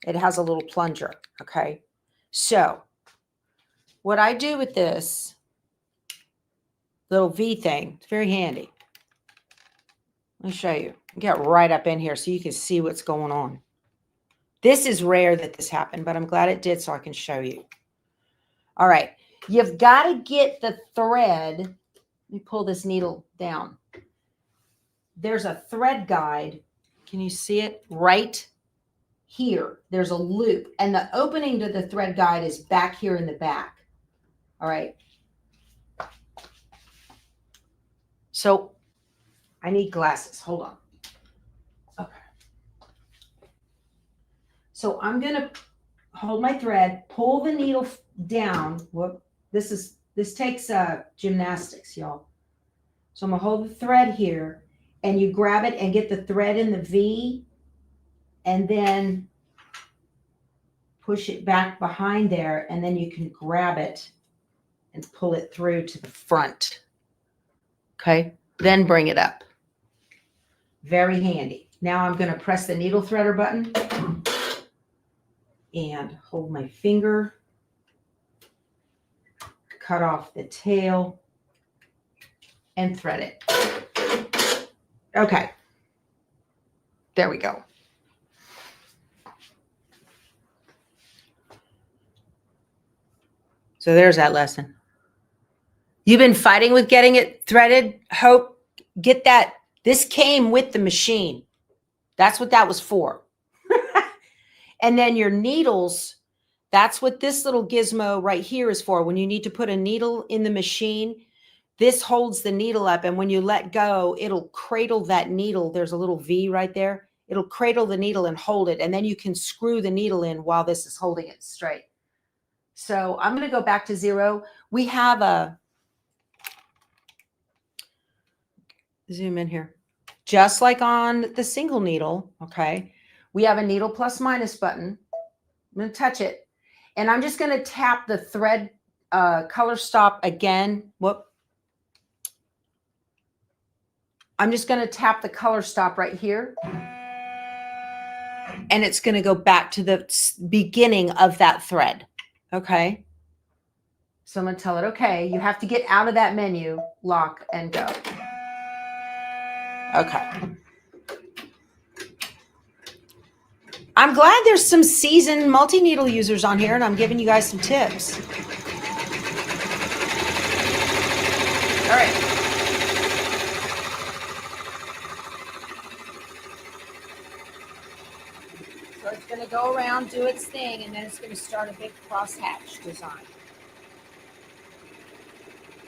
It has a little plunger, okay? So what I do with this little V thing, it's very handy. Let me show you. Get right up in here so you can see what's going on. This is rare that this happened, but I'm glad it did so I can show you. All right. You've got to get the thread. Let me pull this needle down. There's a thread guide. Can you see it? Right here. There's a loop, and the opening to the thread guide is back here in the back. All right. So I need glasses. Hold on. Okay. So I'm going to hold my thread, pull the needle down. Whoop. This takes gymnastics, y'all. So I'm going to hold the thread here, and you grab it and get the thread in the V, and then push it back behind there, and then you can grab it and pull it through to the front. Okay? Then bring it up. Very handy. Now I'm going to press the needle threader button and hold my finger, cut off the tail, and thread it. Okay. There we go. So there's that lesson. You've been fighting with getting it threaded. Hope, get that. This came with the machine. That's what that was for. And then your needles, that's what this little gizmo right here is for. When you need to put a needle in the machine, this holds the needle up. And when you let go, it'll cradle that needle. There's a little V right there. It'll cradle the needle and hold it. And then you can screw the needle in while this is holding it straight. So I'm going to go back to 0. We have a, zoom in here, just like on the single needle. Okay. We have a needle plus minus button. I'm going to touch it, and I'm just going to tap the thread color stop again. Whoop. I'm just going to tap the color stop right here, and it's going to go back to the beginning of that thread. Okay. So I'm going to tell it, okay, you have to get out of that menu, lock, and go. Okay. I'm glad there's some seasoned multi-needle users on here, and I'm giving you guys some tips. All right. So it's going to go around, do its thing, and then it's going to start a big crosshatch design.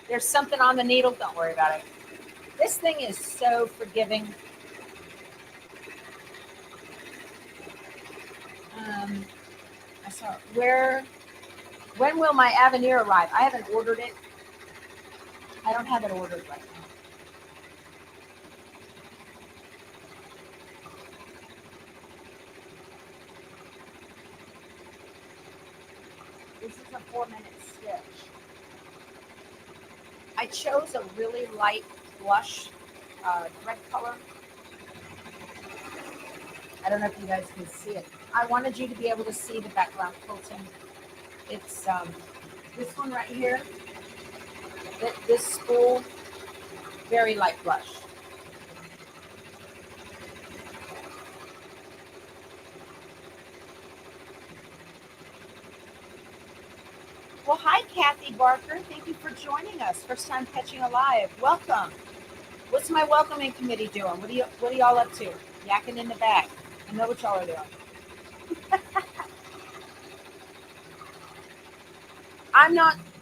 There's something on the needle. Don't worry about it. This thing is so forgiving. I saw when will my Avenir arrive? I haven't ordered it. I don't have it ordered right now. This is a 4-minute stitch. I chose a really light blush thread color. I don't know if you guys can see it. I wanted you to be able to see the background quilting. It's this one right here. This spool, very light blush. Well, hi, Kathy Barker. Thank you for joining us. First time catching a live. Welcome. What's my welcoming committee doing? What are y'all up to? Yakking in the back. I know what y'all are doing.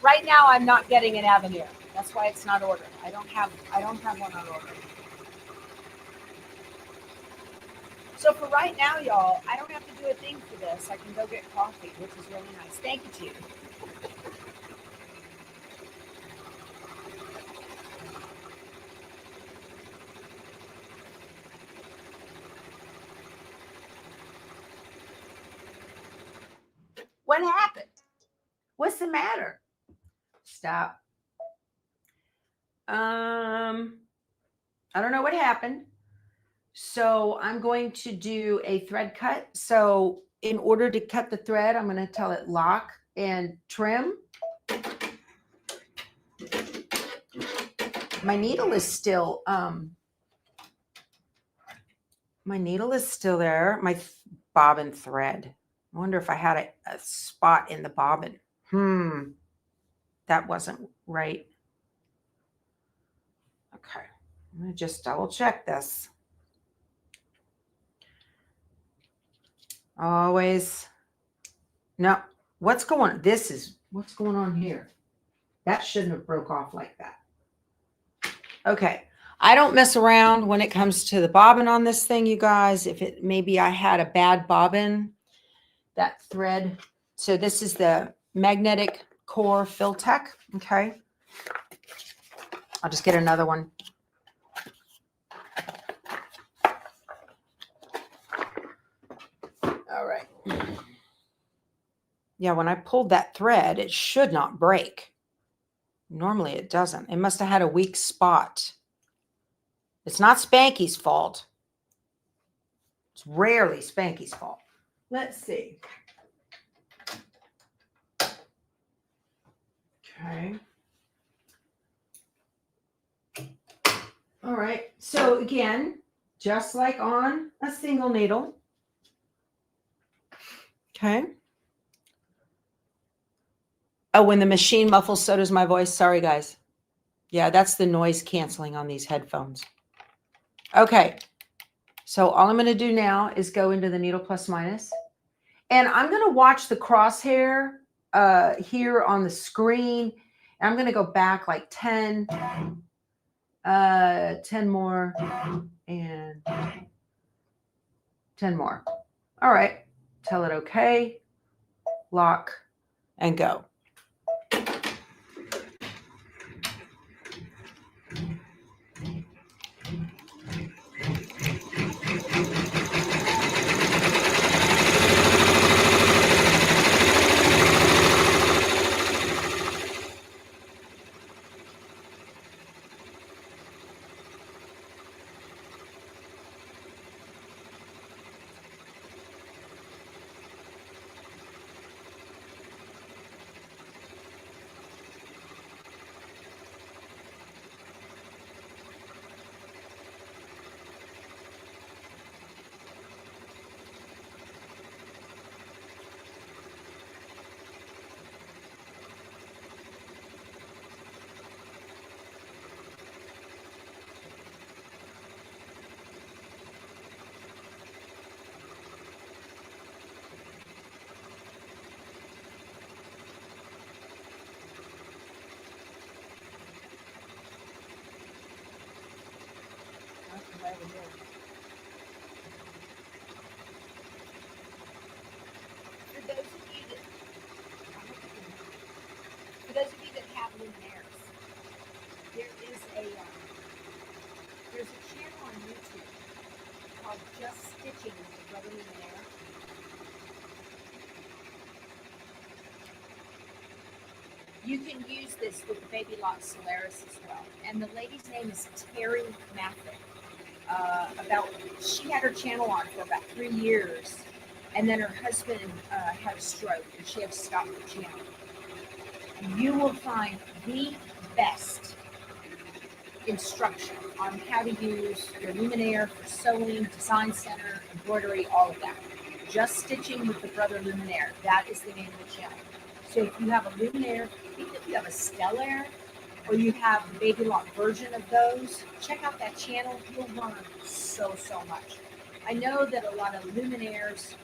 Right now I'm not getting an Avenir. That's why it's not ordered. I don't have one on order. So for right now, y'all, I don't have to do a thing for this. I can go get coffee, which is really nice. Thank you to you. What happened? What's the matter? Stop. I don't know what happened. So I'm going to do a thread cut. So in order to cut the thread, I'm going to tell it lock and trim. My needle is still there. My bobbin thread. I wonder if I had a spot in the bobbin. That wasn't right. Okay. I'm going to just double check this. Always. No. What's going on? What's going on here? That shouldn't have broke off like that. Okay. I don't mess around when it comes to the bobbin on this thing, you guys. Maybe I had a bad bobbin, that thread. So this is the magnetic core Filtech. Okay. I'll just get another one. All right. Yeah, when I pulled that thread, it should not break. Normally it doesn't. It must have had a weak spot. It's not Spanky's fault. It's rarely Spanky's fault. Let's see. Okay. All right. So again, just like on a single needle. Okay. Oh, when the machine muffles, so does my voice. Sorry, guys. Yeah, that's the noise canceling on these headphones. Okay. So all I'm going to do now is go into the needle plus minus. And I'm going to watch the crosshair here on the screen. And I'm going to go back like 10 more, and 10 more. All right. Tell it okay. Lock and go. For those of you that have luminaires, there's a channel on YouTube called Just Stitching with the Brother Luminaire. You can use this with the Baby Lock Solaris as well. And the lady's name is Terry Mathis. She had her channel on for about 3 years, and then her husband had a stroke, and she had to stop her channel. You will find the best instruction on how to use your luminaire for sewing, design center, embroidery, all of that. Just Stitching with the Brother Luminaire. That is the name of the channel. So if you have a luminaire, even if you have a stellaire, or you have the Baby Lock version of those, check out that channel. You'll learn so much. I know that a lot of luminaires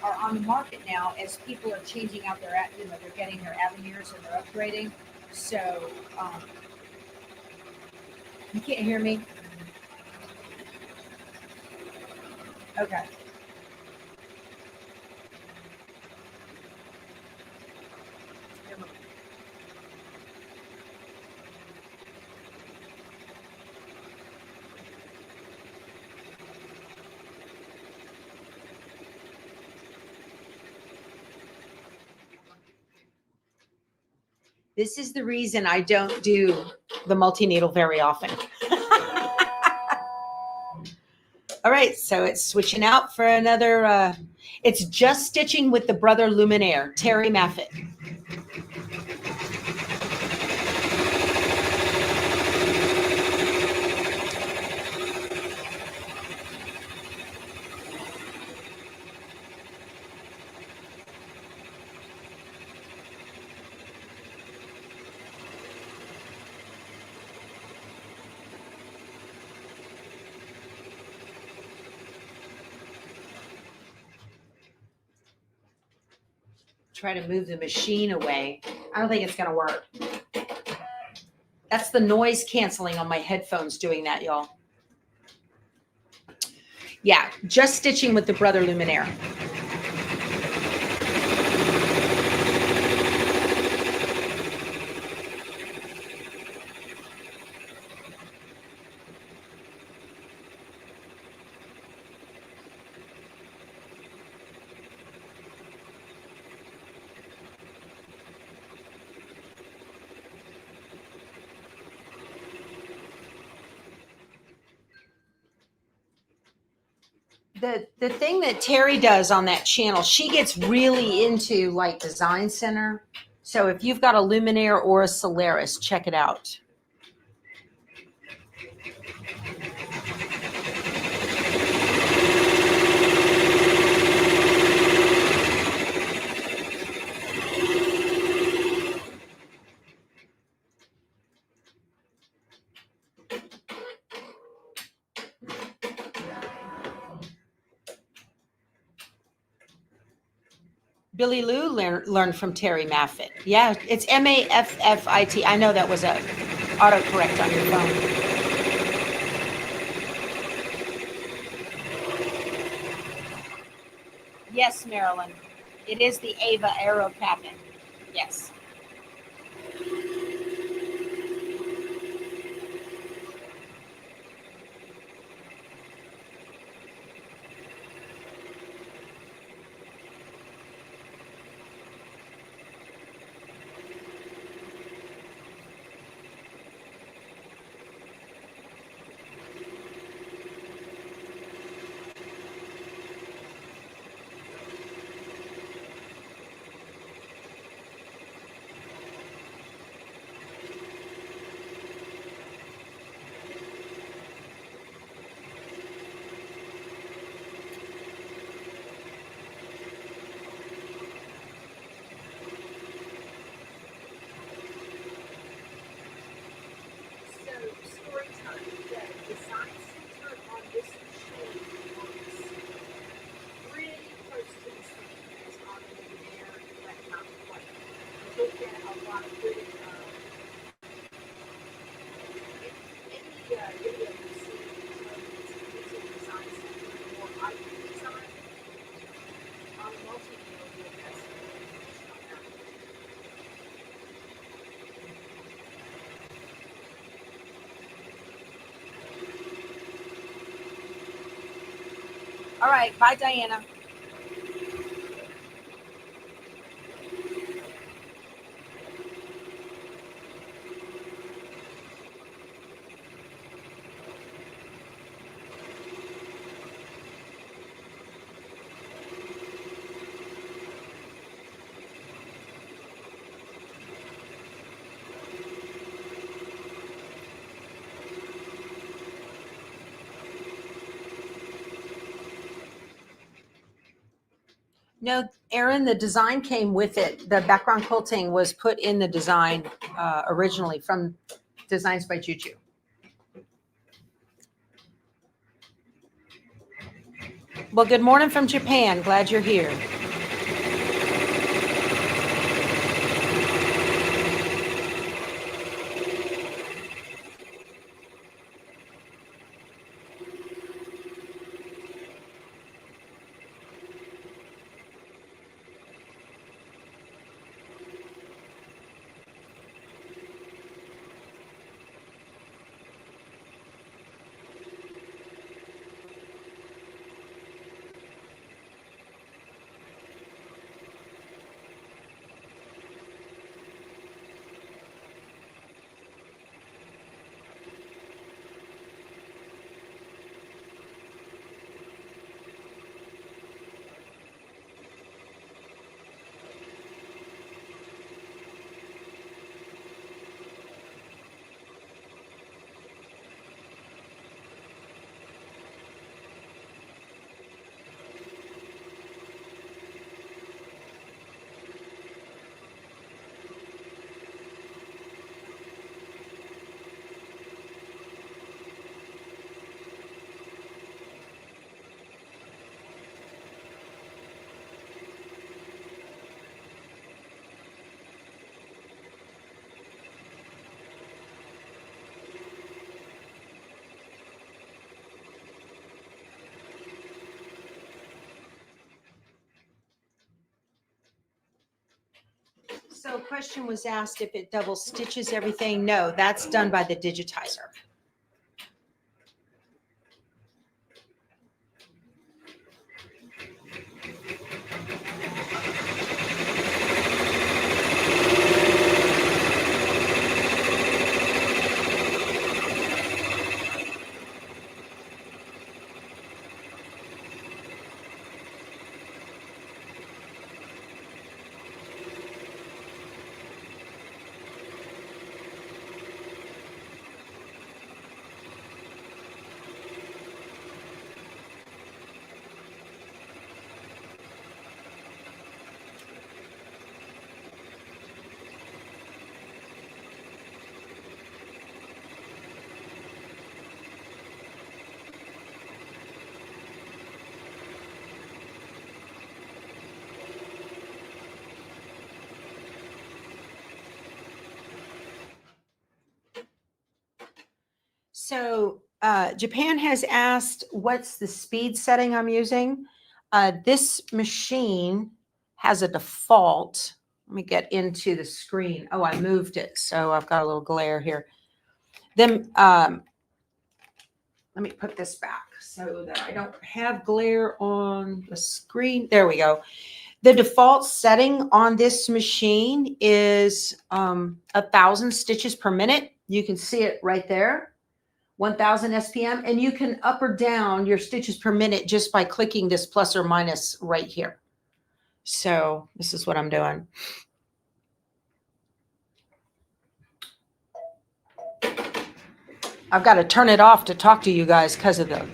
are on the market now as people are changing out their, they're getting their Avenires and they're upgrading. So, you can't hear me? Okay. This is the reason I don't do the multi-needle very often. All right, so it's switching out for another, it's Just Stitching with the Brother Luminaire, Terry Mathis. Try to move the machine away. I don't think it's going to work. That's the noise canceling on my headphones doing that, y'all. Yeah, Just Stitching with the Brother Luminaire. The thing that Terry does on that channel, she gets really into like Design Center. So if you've got a luminaire or a Solaris, check it out. Billy Lou learned from Terry Mathis. Yeah, it's Maffit. I know that was a autocorrect on your phone. Yes, Marilyn. It is the Ava Aero cabinet. Yes. All right. Bye, Diana. No, Aaron, the design came with it. The background quilting was put in the design originally from Designs by Juju. Well, good morning from Japan. Glad you're here. So question was asked if it double stitches everything. No, that's done by the digitizer. So Japan has asked what's the speed setting I'm using. This machine has a default. Let me get into the screen. Oh, I moved it. So I've got a little glare here. Then let me put this back so that I don't have glare on the screen. There we go. The default setting on this machine is 1,000 stitches per minute. You can see it right there. 1,000 SPM, and you can up or down your stitches per minute just by clicking this plus or minus right here. So this is what I'm doing. I've got to turn it off to talk to you guys because of the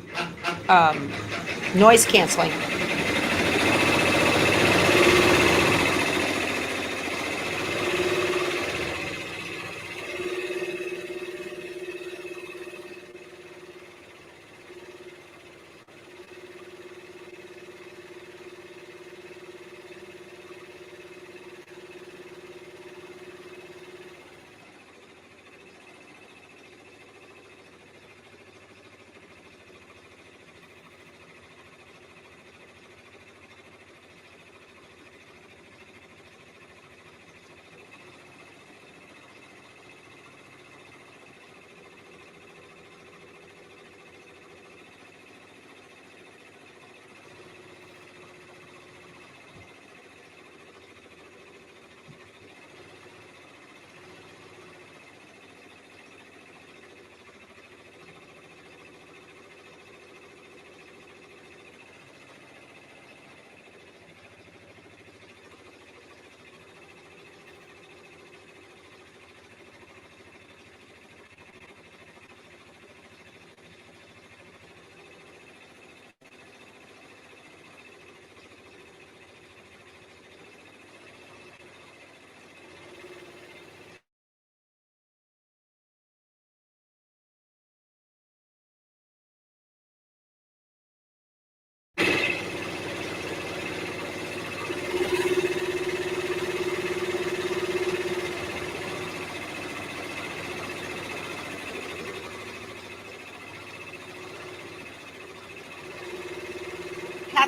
noise canceling.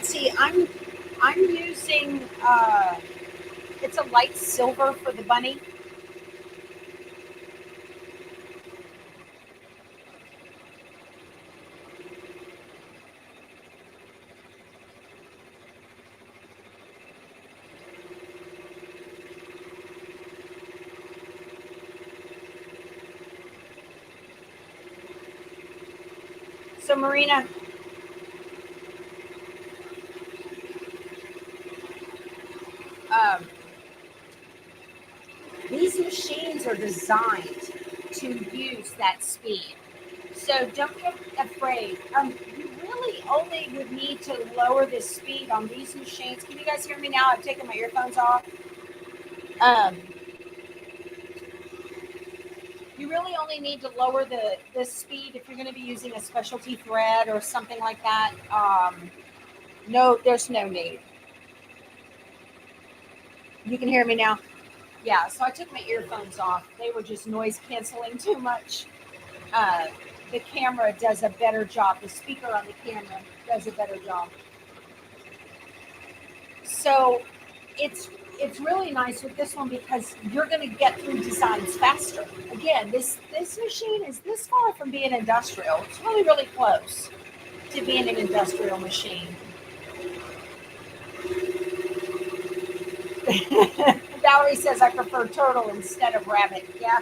see, I'm using it's a light silver for the bunny. So Marina, these machines are designed to use that speed. So don't get afraid. You really only would need to lower the speed on these machines. Can you guys hear me now? I've taken my earphones off. You really only need to lower the speed if you're going to be using a specialty thread or something like that. No, there's no need. You can hear me now? Yeah, so I took my earphones off. They were just noise canceling too much. The camera does a better job. The speaker on the camera does a better job. So it's really nice with this one because you're going to get through designs faster. Again, this machine is this far from being industrial. It's really, really close to being an industrial machine. Valerie says I prefer turtle instead of rabbit. Yeah.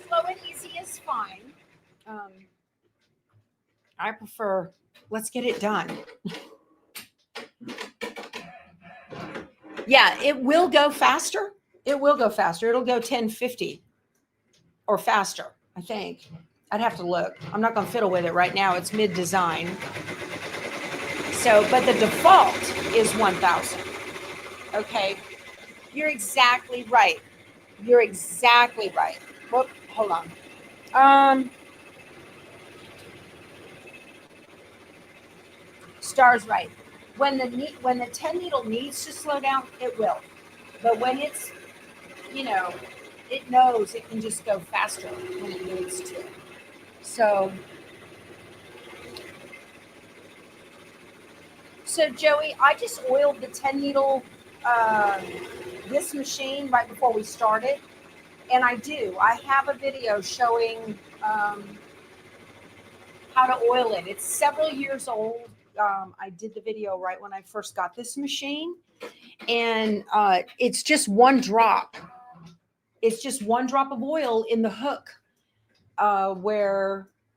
Slow and easy is fine. I prefer, let's get it done. Yeah, it will go faster. It will go faster. It'll go 1050 or faster, I think. I'd have to look. I'm not going to fiddle with it right now. It's mid-design. So, but the default is 1000. Okay. You're exactly right. You're exactly right. Whoop, hold on. Star's right. When the 10 needle needs to slow down, it will. But when it's, it knows it can just go faster when it needs to. So Joey, I just oiled the 10 needle, this machine right before we started. And I have a video showing how to oil it. It's several years old. I did the video right when I first got this machine. And it's just one drop. It's just one drop of oil in the hook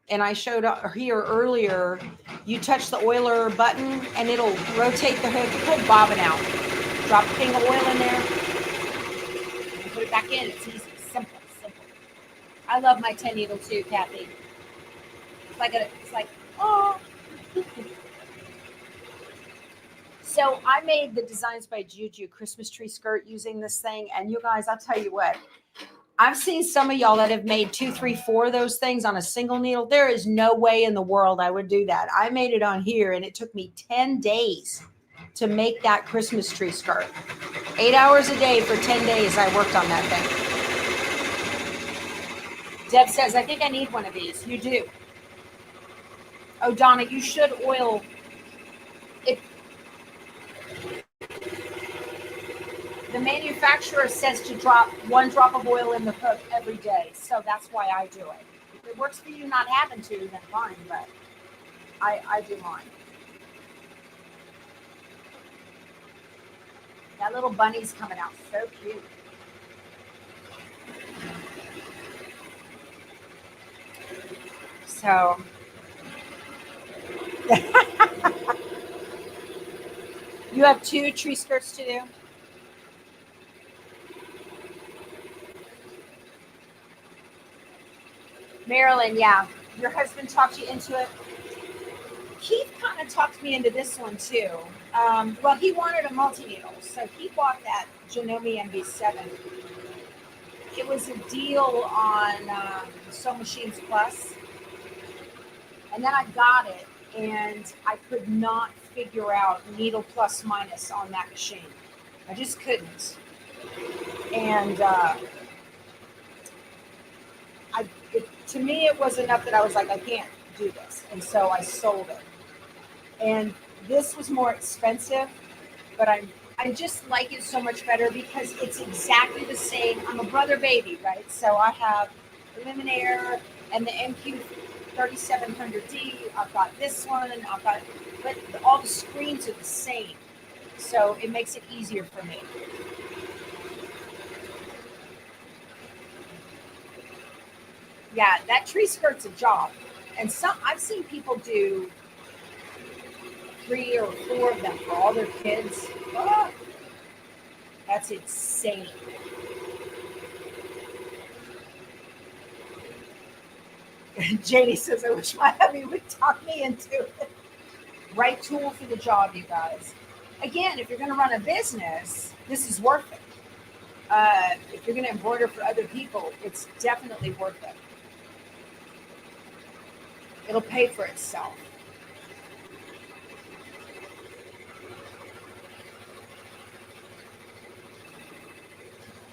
and I showed here earlier, you touch the oiler button and it'll rotate the hook. You pull bobbin out. Drop a thing of oil in there. And put it back in. It's easy. Simple. I love my 10 needle too, Kathy. It's like, oh. So I made the Designs by Juju Christmas tree skirt using this thing. And you guys, I'll tell you what, I've seen some of y'all that have made 2, 3, 4 of those things on a single needle. There is no way in the world I would do that. I made it on here and it took me 10 days to make that Christmas tree skirt. 8 hours a day for 10 days I worked on that thing. Deb says, I think I need one of these. You do. Oh, Donna, you should oil it. The manufacturer says to drop 1 drop of oil in the hook every day. So that's why I do it. If it works for you not having to, then fine. But I do mine. That little bunny's coming out so cute. So you have 2 tree skirts to do? Marilyn, yeah. Your husband talked you into it. Keith kind of talked me into this one too. Well, he wanted a multi-needle, so he bought that Janome MB7. It was a deal on Sew Machines Plus. And then I got it, and I could not figure out needle plus minus on that machine. I just couldn't. And to me, it was enough that I was like, I can't do this. And so I sold it. And this was more expensive, but I just like it so much better because it's exactly the same. I'm a brother baby, right? So I have the Luminaire and the MQ 3700D. I've got this one. But all the screens are the same. So it makes it easier for me. Yeah, that tree skirt's a job. And I've seen people do 3 or 4 of them for all their kids. Oh, that's insane. Janie says, I wish my hubby would talk me into it. Right tool for the job, you guys. Again, if you're going to run a business, this is worth it. If you're going to embroider for other people, it's definitely worth it. It'll pay for itself.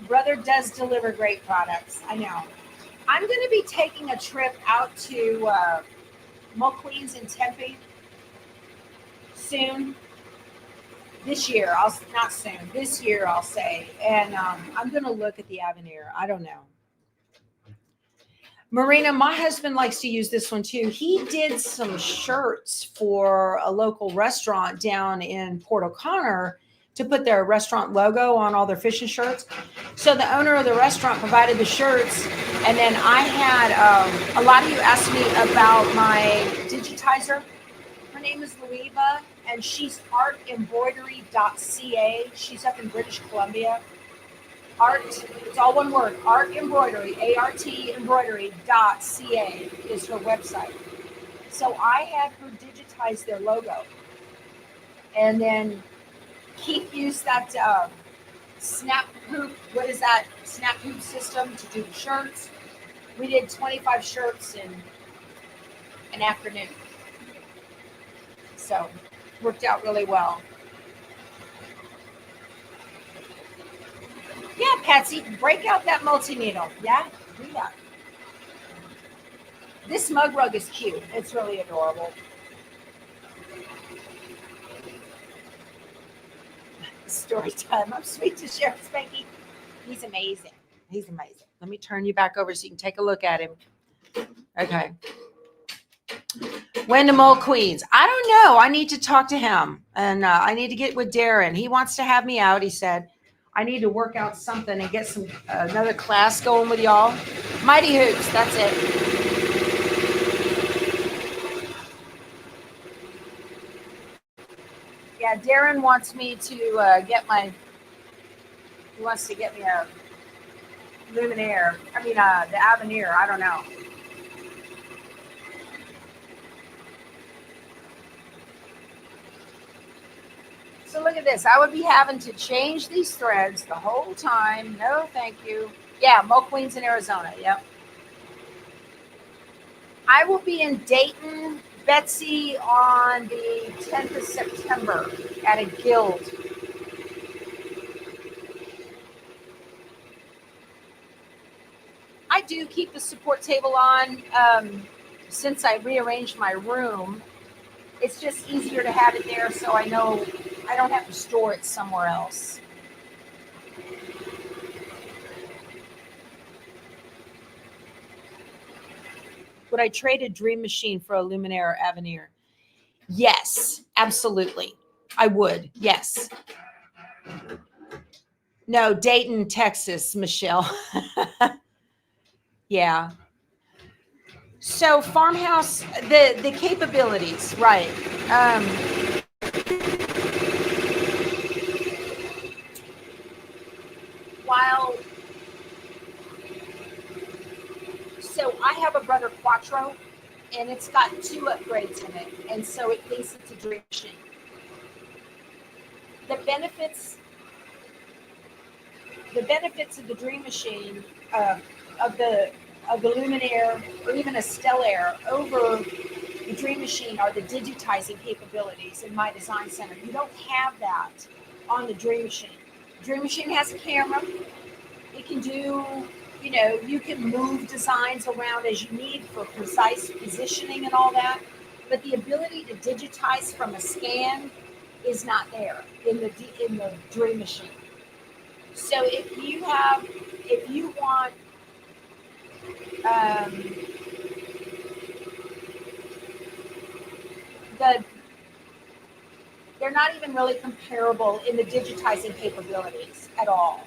Brother does deliver great products. I know. I'm going to be taking a trip out to Queens in Tempe soon. This year, not soon. This year, I'll say. And I'm going to look at the Avenir. I don't know. Marina, my husband likes to use this one too. He did some shirts for a local restaurant down in Port O'Connor to put their restaurant logo on all their fishing shirts. So the owner of the restaurant provided the shirts. And then I had, a lot of you asked me about my digitizer. Her name is Louiva, and she's artembroidery.ca. She's up in British Columbia. It's all one word, Art Embroidery, A-R-T embroidery.ca is her website. So I had her digitize their logo. And then Keith used that snap hoop system to do the shirts. We did 25 shirts in an afternoon. So worked out really well. Yeah, Patsy, break out that multi-needle. Yeah, do that. This mug rug is cute. It's really adorable. Story time. I'm sweet to share, Spanky. He's amazing. He's amazing. Let me turn you back over so you can take a look at him. Okay. When to mold Queens? I don't know. I need to talk to him, and I need to get with Darren. He wants to have me out. He said I need to work out something and get another class going with y'all. Mighty Hoops. That's it. Yeah, Darren wants me to he wants to get me a Luminaire. I mean, the Avenir. I don't know. So look at this. I would be having to change these threads the whole time. No, thank you. Yeah, Mo Queens in Arizona. Yep. I will be in Dayton, Betsy, on the 10th of September at a guild. I do keep the support table on since I rearranged my room. It's just easier to have it there so I know I don't have to store it somewhere else. Would I trade a Dream Machine for a Luminaire or Avenir? Yes, absolutely. I would. Yes. No, Dayton, Texas, Michelle. Yeah. So farmhouse, the capabilities, right? So I have a Brother Quattro, and it's got 2 upgrades in it, and so it thinks it's a Dream Machine. The benefits of the Dream Machine, of the Luminaire or even a Stellaire over the Dream Machine are the digitizing capabilities in my design center. You don't have that on the Dream Machine. Dream Machine has a camera. It can do you know, you can move designs around as you need for precise positioning and all that. But the ability to digitize from a scan is not there in the Dream machine. So if you want the they're not even really comparable in the digitizing capabilities at all.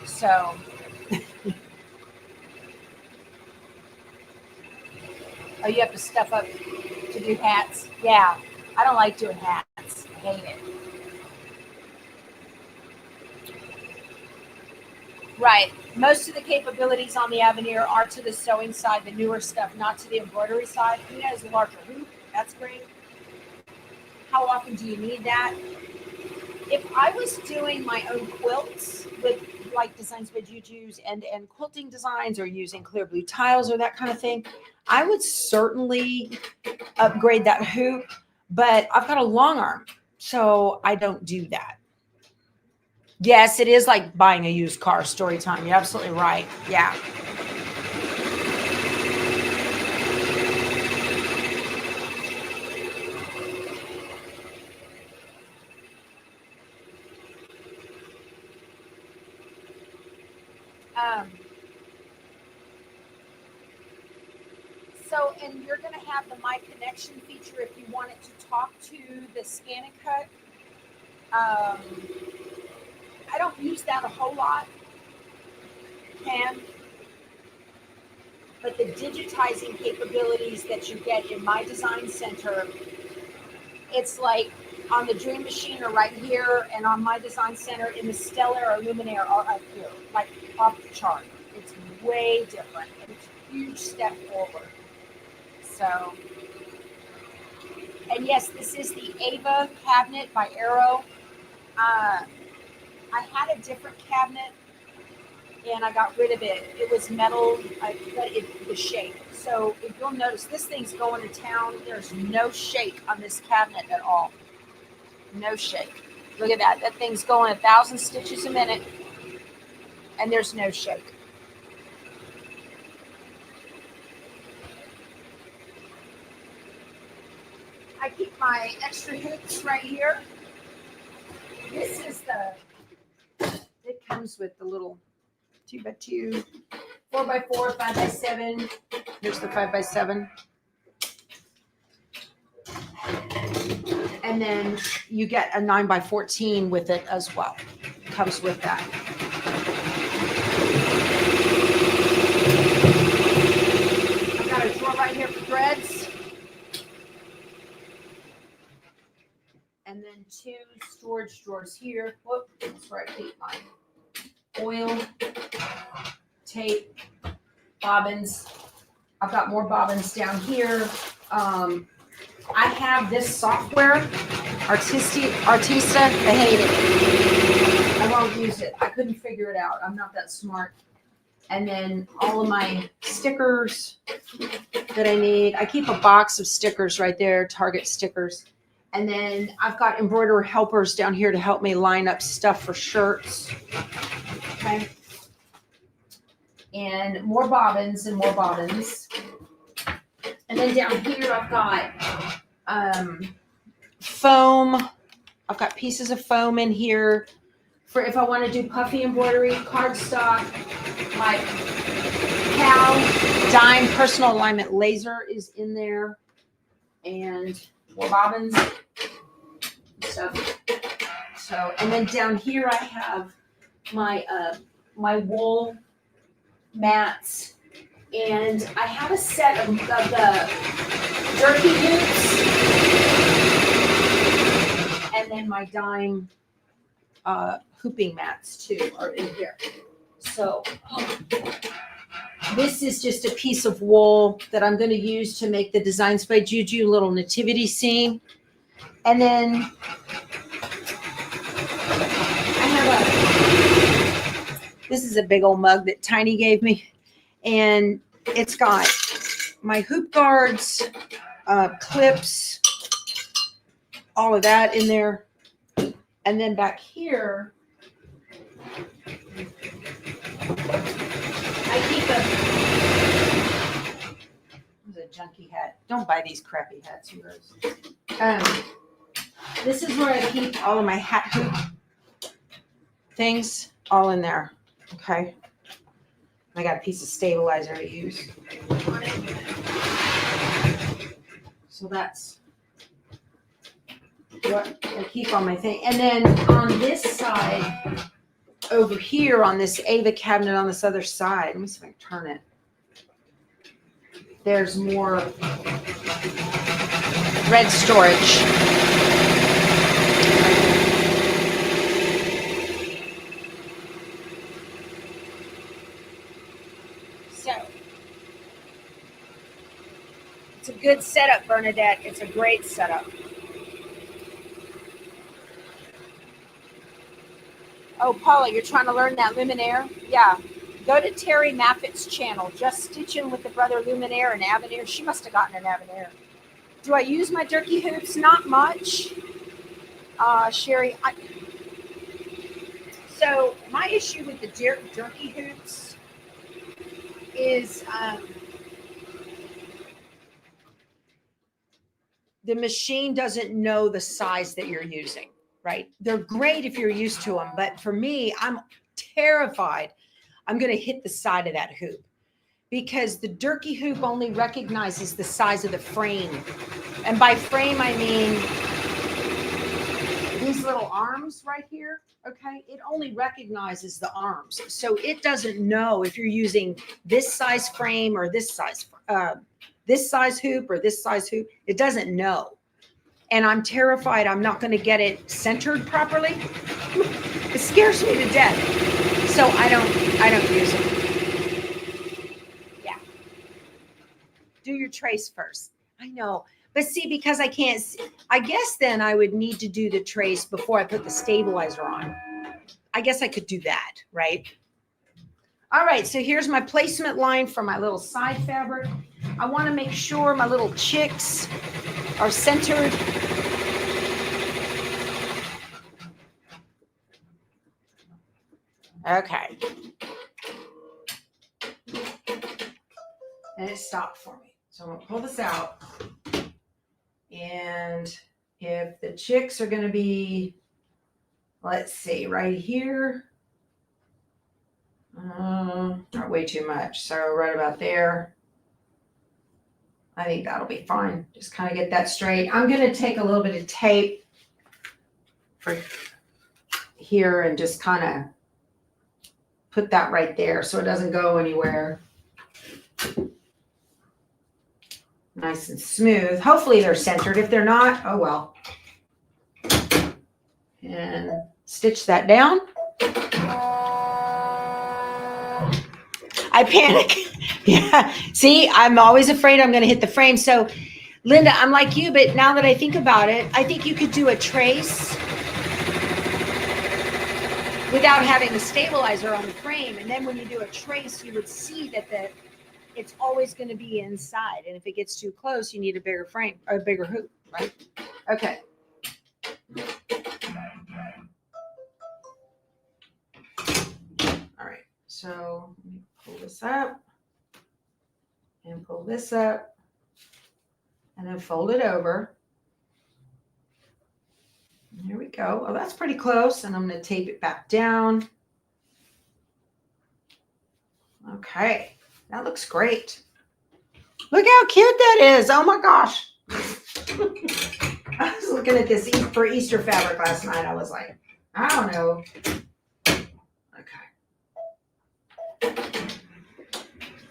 So oh, you have to stuff up to do hats? Yeah. I don't like doing hats. I hate it. Right. Most of the capabilities on the Avenir are to the sewing side, the newer stuff, not to the embroidery side. It has a larger hoop. That's great. How often do you need that? If I was doing my own quilts with like Designs by Juju's and quilting designs, or using clear blue tiles or that kind of thing, I would certainly upgrade that hoop. But I've got a long arm, so I don't do that. Yes, it is like buying a used car. Story time. You're absolutely right. Yeah. So, and you're going to have the My Connection feature if you want it to talk to the Scan and Cut. I don't use that a whole lot, but the digitizing capabilities that you get in My Design Center, it's like on the Dream Machine or right here, and on My Design Center in the Stellar or Luminaire are up here, like off the chart. It's way different, and it's a huge step forward. So, and yes, this is the Ava cabinet by Arrow. I had a different cabinet and I got rid of it. It was metal, but it was shake. So if you'll notice, this thing's going to town. There's no shake on this cabinet at all. No shake. Look at that. That thing's going 1,000 stitches a minute, and there's no shake. I keep my extra hoops right here. This is it comes with the little 2x2, 4x4, 5x7. Here's the 5x7. And then you get a 9x14 with it as well. Comes with that. I've got a drawer right here for threads. And then 2 storage drawers here. Whoop, that's where I keep my oil, tape, bobbins. I've got more bobbins down here. I have this software, Artista. I hate it. I won't use it. I couldn't figure it out. I'm not that smart. And then all of my stickers that I need. I keep a box of stickers right there, Target stickers. And then I've got embroiderer helpers down here to help me line up stuff for shirts. Okay. And more bobbins and more bobbins. And then down here I've got foam. I've got pieces of foam in here for if I want to do puffy embroidery, cardstock. My Cal Dime Personal Alignment Laser is in there. And more bobbins stuff. So, and then down here I have my my wool mats, and I have a set of the jerky hoops, and then my dime hooping mats too are in here. So this is just a piece of wool that I'm going to use to make the Designs by Juju little nativity scene. And then I have this is a big old mug that Tiny gave me. And it's got my hoop guards, clips, all of that in there. And then back here, junky hat. Don't buy these crappy hats, you guys. This is where I keep all of my hat hoop things all in there. Okay. I got a piece of stabilizer to use. So that's what I keep on my thing. And then on this side, over here on this Ava cabinet on this other side, let me see if I can turn it. There's more red storage. So it's a good setup, Bernadette. It's a great setup. Oh, Paula, you're trying to learn that luminaire? Yeah. Go to Terry Maffitt's channel. Just Stitching with the Brother Luminaire and Avenir. She must have gotten an Avenir. Do I use my jerky hoops? Not much. Sherry, so my issue with the jerky hoops is the machine doesn't know the size that you're using, right? They're great if you're used to them, but for me, I'm terrified I'm going to hit the side of that hoop because the jerky hoop only recognizes the size of the frame. And by frame, I mean these little arms right here. Okay. It only recognizes the arms. So it doesn't know if you're using this size frame or this size hoop or this size hoop. It doesn't know. And I'm terrified I'm not going to get it centered properly. It scares me to death. So I don't use it. Yeah. Do your trace first. I know. But see, because I can't see, I guess then I would need to do the trace before I put the stabilizer on. I guess I could do that, right? All right, so here's my placement line for my little side fabric. I want to make sure my little chicks are centered. Okay. And it stopped for me. So I'm going to pull this out. And if the chicks are going to be, let's see, right here. Not way too much. So right about there. I think that'll be fine. Just kind of get that straight. I'm going to take a little bit of tape for here and just kind of put that right there so it doesn't go anywhere. Nice and smooth. Hopefully they're centered. If they're not, oh well. And stitch that down. I panic. Yeah. See, I'm always afraid I'm going to hit the frame. So, Linda, I'm like you, but now that I think about it, I think you could do a trace without having a stabilizer on the frame. And then when you do a trace, you would see that it's always going to be inside. And if it gets too close, you need a bigger frame or a bigger hoop, right? Okay. All right. So let me pull this up and pull this up and then fold it over. Here we go. Oh, that's pretty close. And I'm going to tape it back down. Okay. That looks great. Look how cute that is. Oh my gosh. I was looking at this for Easter fabric last night. I was like, I don't know. Okay.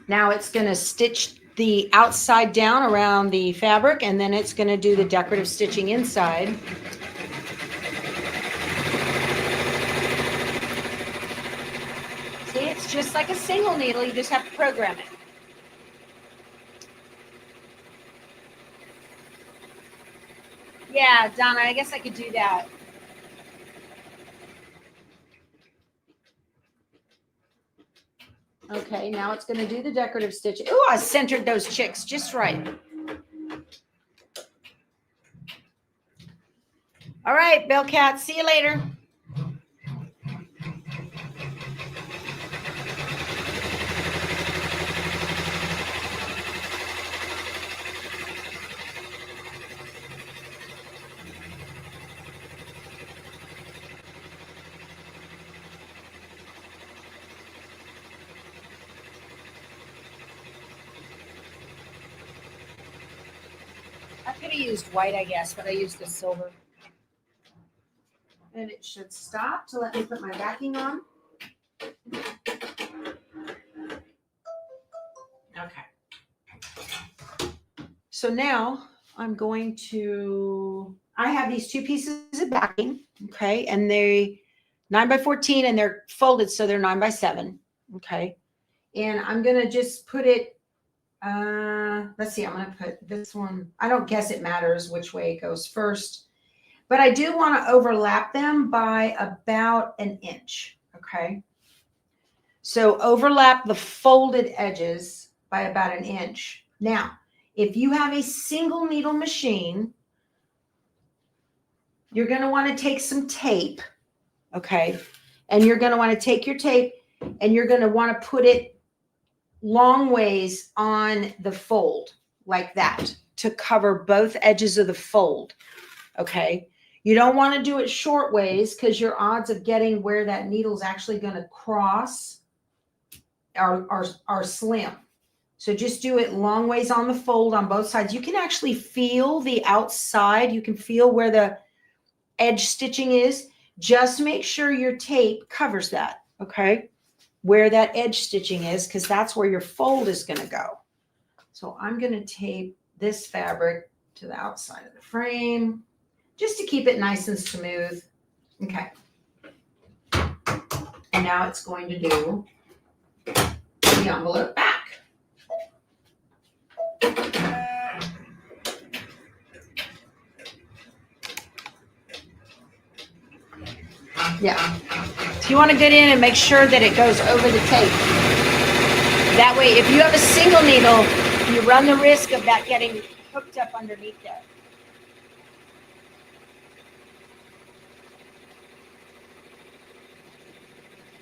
Now it's going to stitch the outside down around the fabric, and then it's going to do the decorative stitching inside. See, it's just like a single needle. You just have to program it. Yeah, Donna, I guess I could do that. Okay, now it's going to do the decorative stitching. Ooh, I centered those chicks just right. All right, Bellcat, see you later. could have used white, I guess, but I used the silver. And it should stop to let me put my backing on. Okay. So now I'm going to, I have these two pieces of backing, okay, and they 9x14 and they're folded so they're 9x7, okay. And I'm going to just put it, let's see, I'm going to put this one, I don't guess it matters which way it goes first. But I do want to overlap them by about an inch, okay? So overlap the folded edges by about an inch. Now, if you have a single needle machine, you're going to want to take some tape, okay? And you're going to want to take your tape and you're going to want to put it long ways on the fold like that to cover both edges of the fold, okay? You don't want to do it short ways because your odds of getting where that needle's actually going to cross are slim. So just do it long ways on the fold on both sides. You can actually feel the outside. You can feel where the edge stitching is. Just make sure your tape covers that, okay? Where that edge stitching is, because that's where your fold is going to go. So I'm going to tape this fabric to the outside of the frame, just to keep it nice and smooth. Okay. And now it's going to do the envelope back. Yeah. So you want to get in and make sure that it goes over the tape. That way, if you have a single needle, you run the risk of that getting hooked up underneath there.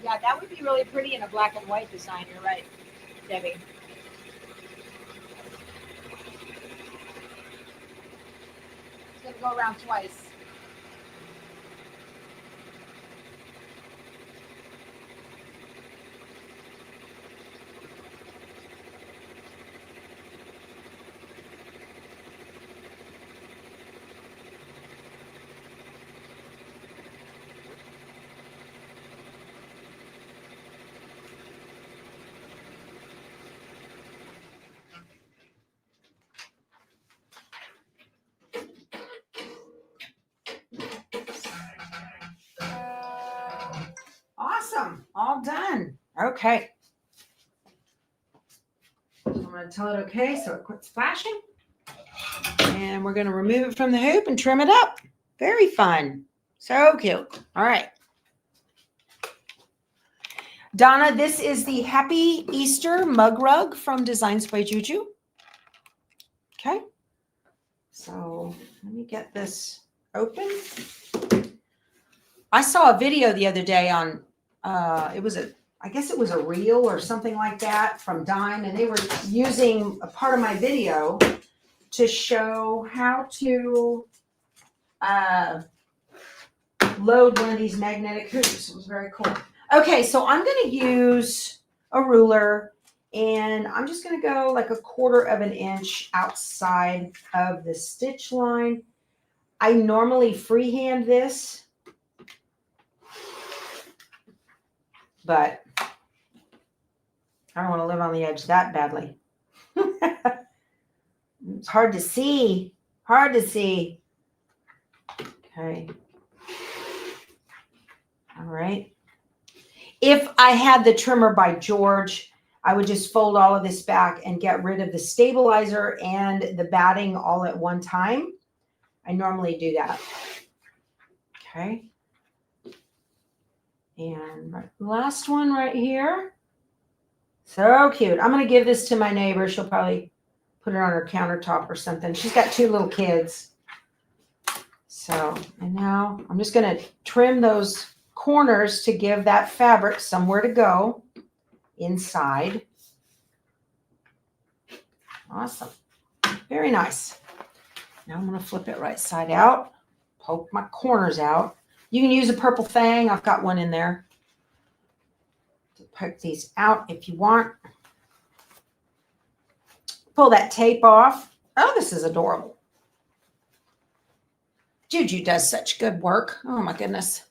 Yeah, that would be really pretty in a black and white design. You're right, Debbie. It's going to go around twice. Awesome. All done. Okay. So I'm going to tell it okay so it quits flashing. And we're going to remove it from the hoop and trim it up. Very fun. So cute. All right. Donna, this is the Happy Easter mug rug from Designs by Juju. Okay. So let me get this open. I saw a video the other day on, I guess it was a reel or something like that from Dime, and they were using a part of my video to show how to load one of these magnetic hoops. It was very cool. Okay, so I'm going to use a ruler, and I'm just going to go like 1/4 of an inch outside of the stitch line. I normally freehand this, but I don't want to live on the edge that badly. It's hard to see. Hard to see. Okay. All right. If I had the trimmer by George, I would just fold all of this back and get rid of the stabilizer and the batting all at one time. I normally do that. Okay. And last one right here. So cute. I'm going to give this to my neighbor. She'll probably put it on her countertop or something. She's got 2 little kids. So, and now I'm just going to trim those corners to give that fabric somewhere to go inside. Awesome. Very nice. Now I'm going to flip it right side out. Poke my corners out. You can use a purple fang. I've got one in there. To poke these out if you want. Pull that tape off. Oh, this is adorable. Juju does such good work. Oh my goodness.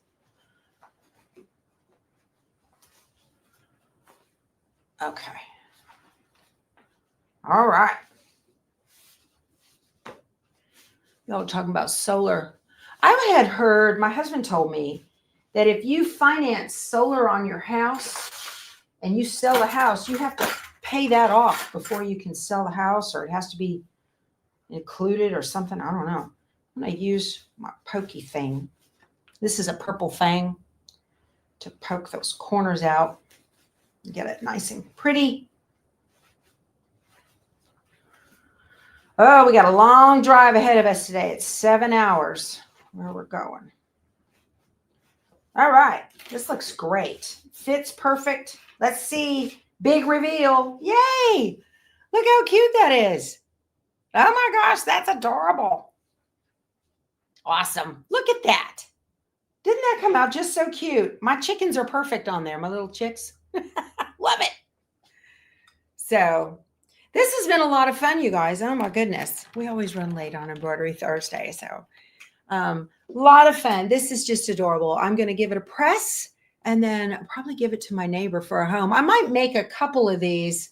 Okay. All right. Y'all talking about solar. I had heard, my husband told me that if you finance solar on your house and you sell the house, you have to pay that off before you can sell the house, or it has to be included or something. I don't know. I'm going to use my pokey thing. This is a purple thing to poke those corners out. Get it nice and pretty. Oh, we got a long drive ahead of us today. It's 7 hours where we're going. All right. This looks great. Fits perfect. Let's see. Big reveal. Yay. Look how cute that is. Oh my gosh, that's adorable. Awesome. Look at that. Didn't that come out just so cute? My chickens are perfect on there, my little chicks. Love it. So this has been a lot of fun, you guys. Oh my goodness. We always run late on Embroidery Thursday. So a lot of fun. This is just adorable. I'm going to give it a press and then probably give it to my neighbor for a home. I might make a couple of these.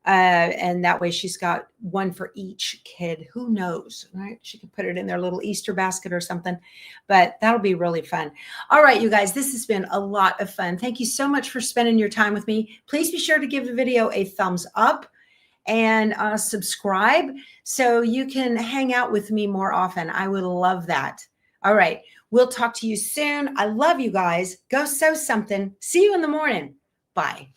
And that way she's got one for each kid. Who knows, right? She could put it in their little Easter basket or something, but that'll be really fun. All right, you guys, this has been a lot of fun. Thank you so much for spending your time with me. Please be sure to give the video a thumbs up and subscribe so you can hang out with me more often. I would love that. All right, we'll talk to you soon. I love you guys. Go sew something. See you in the morning. Bye.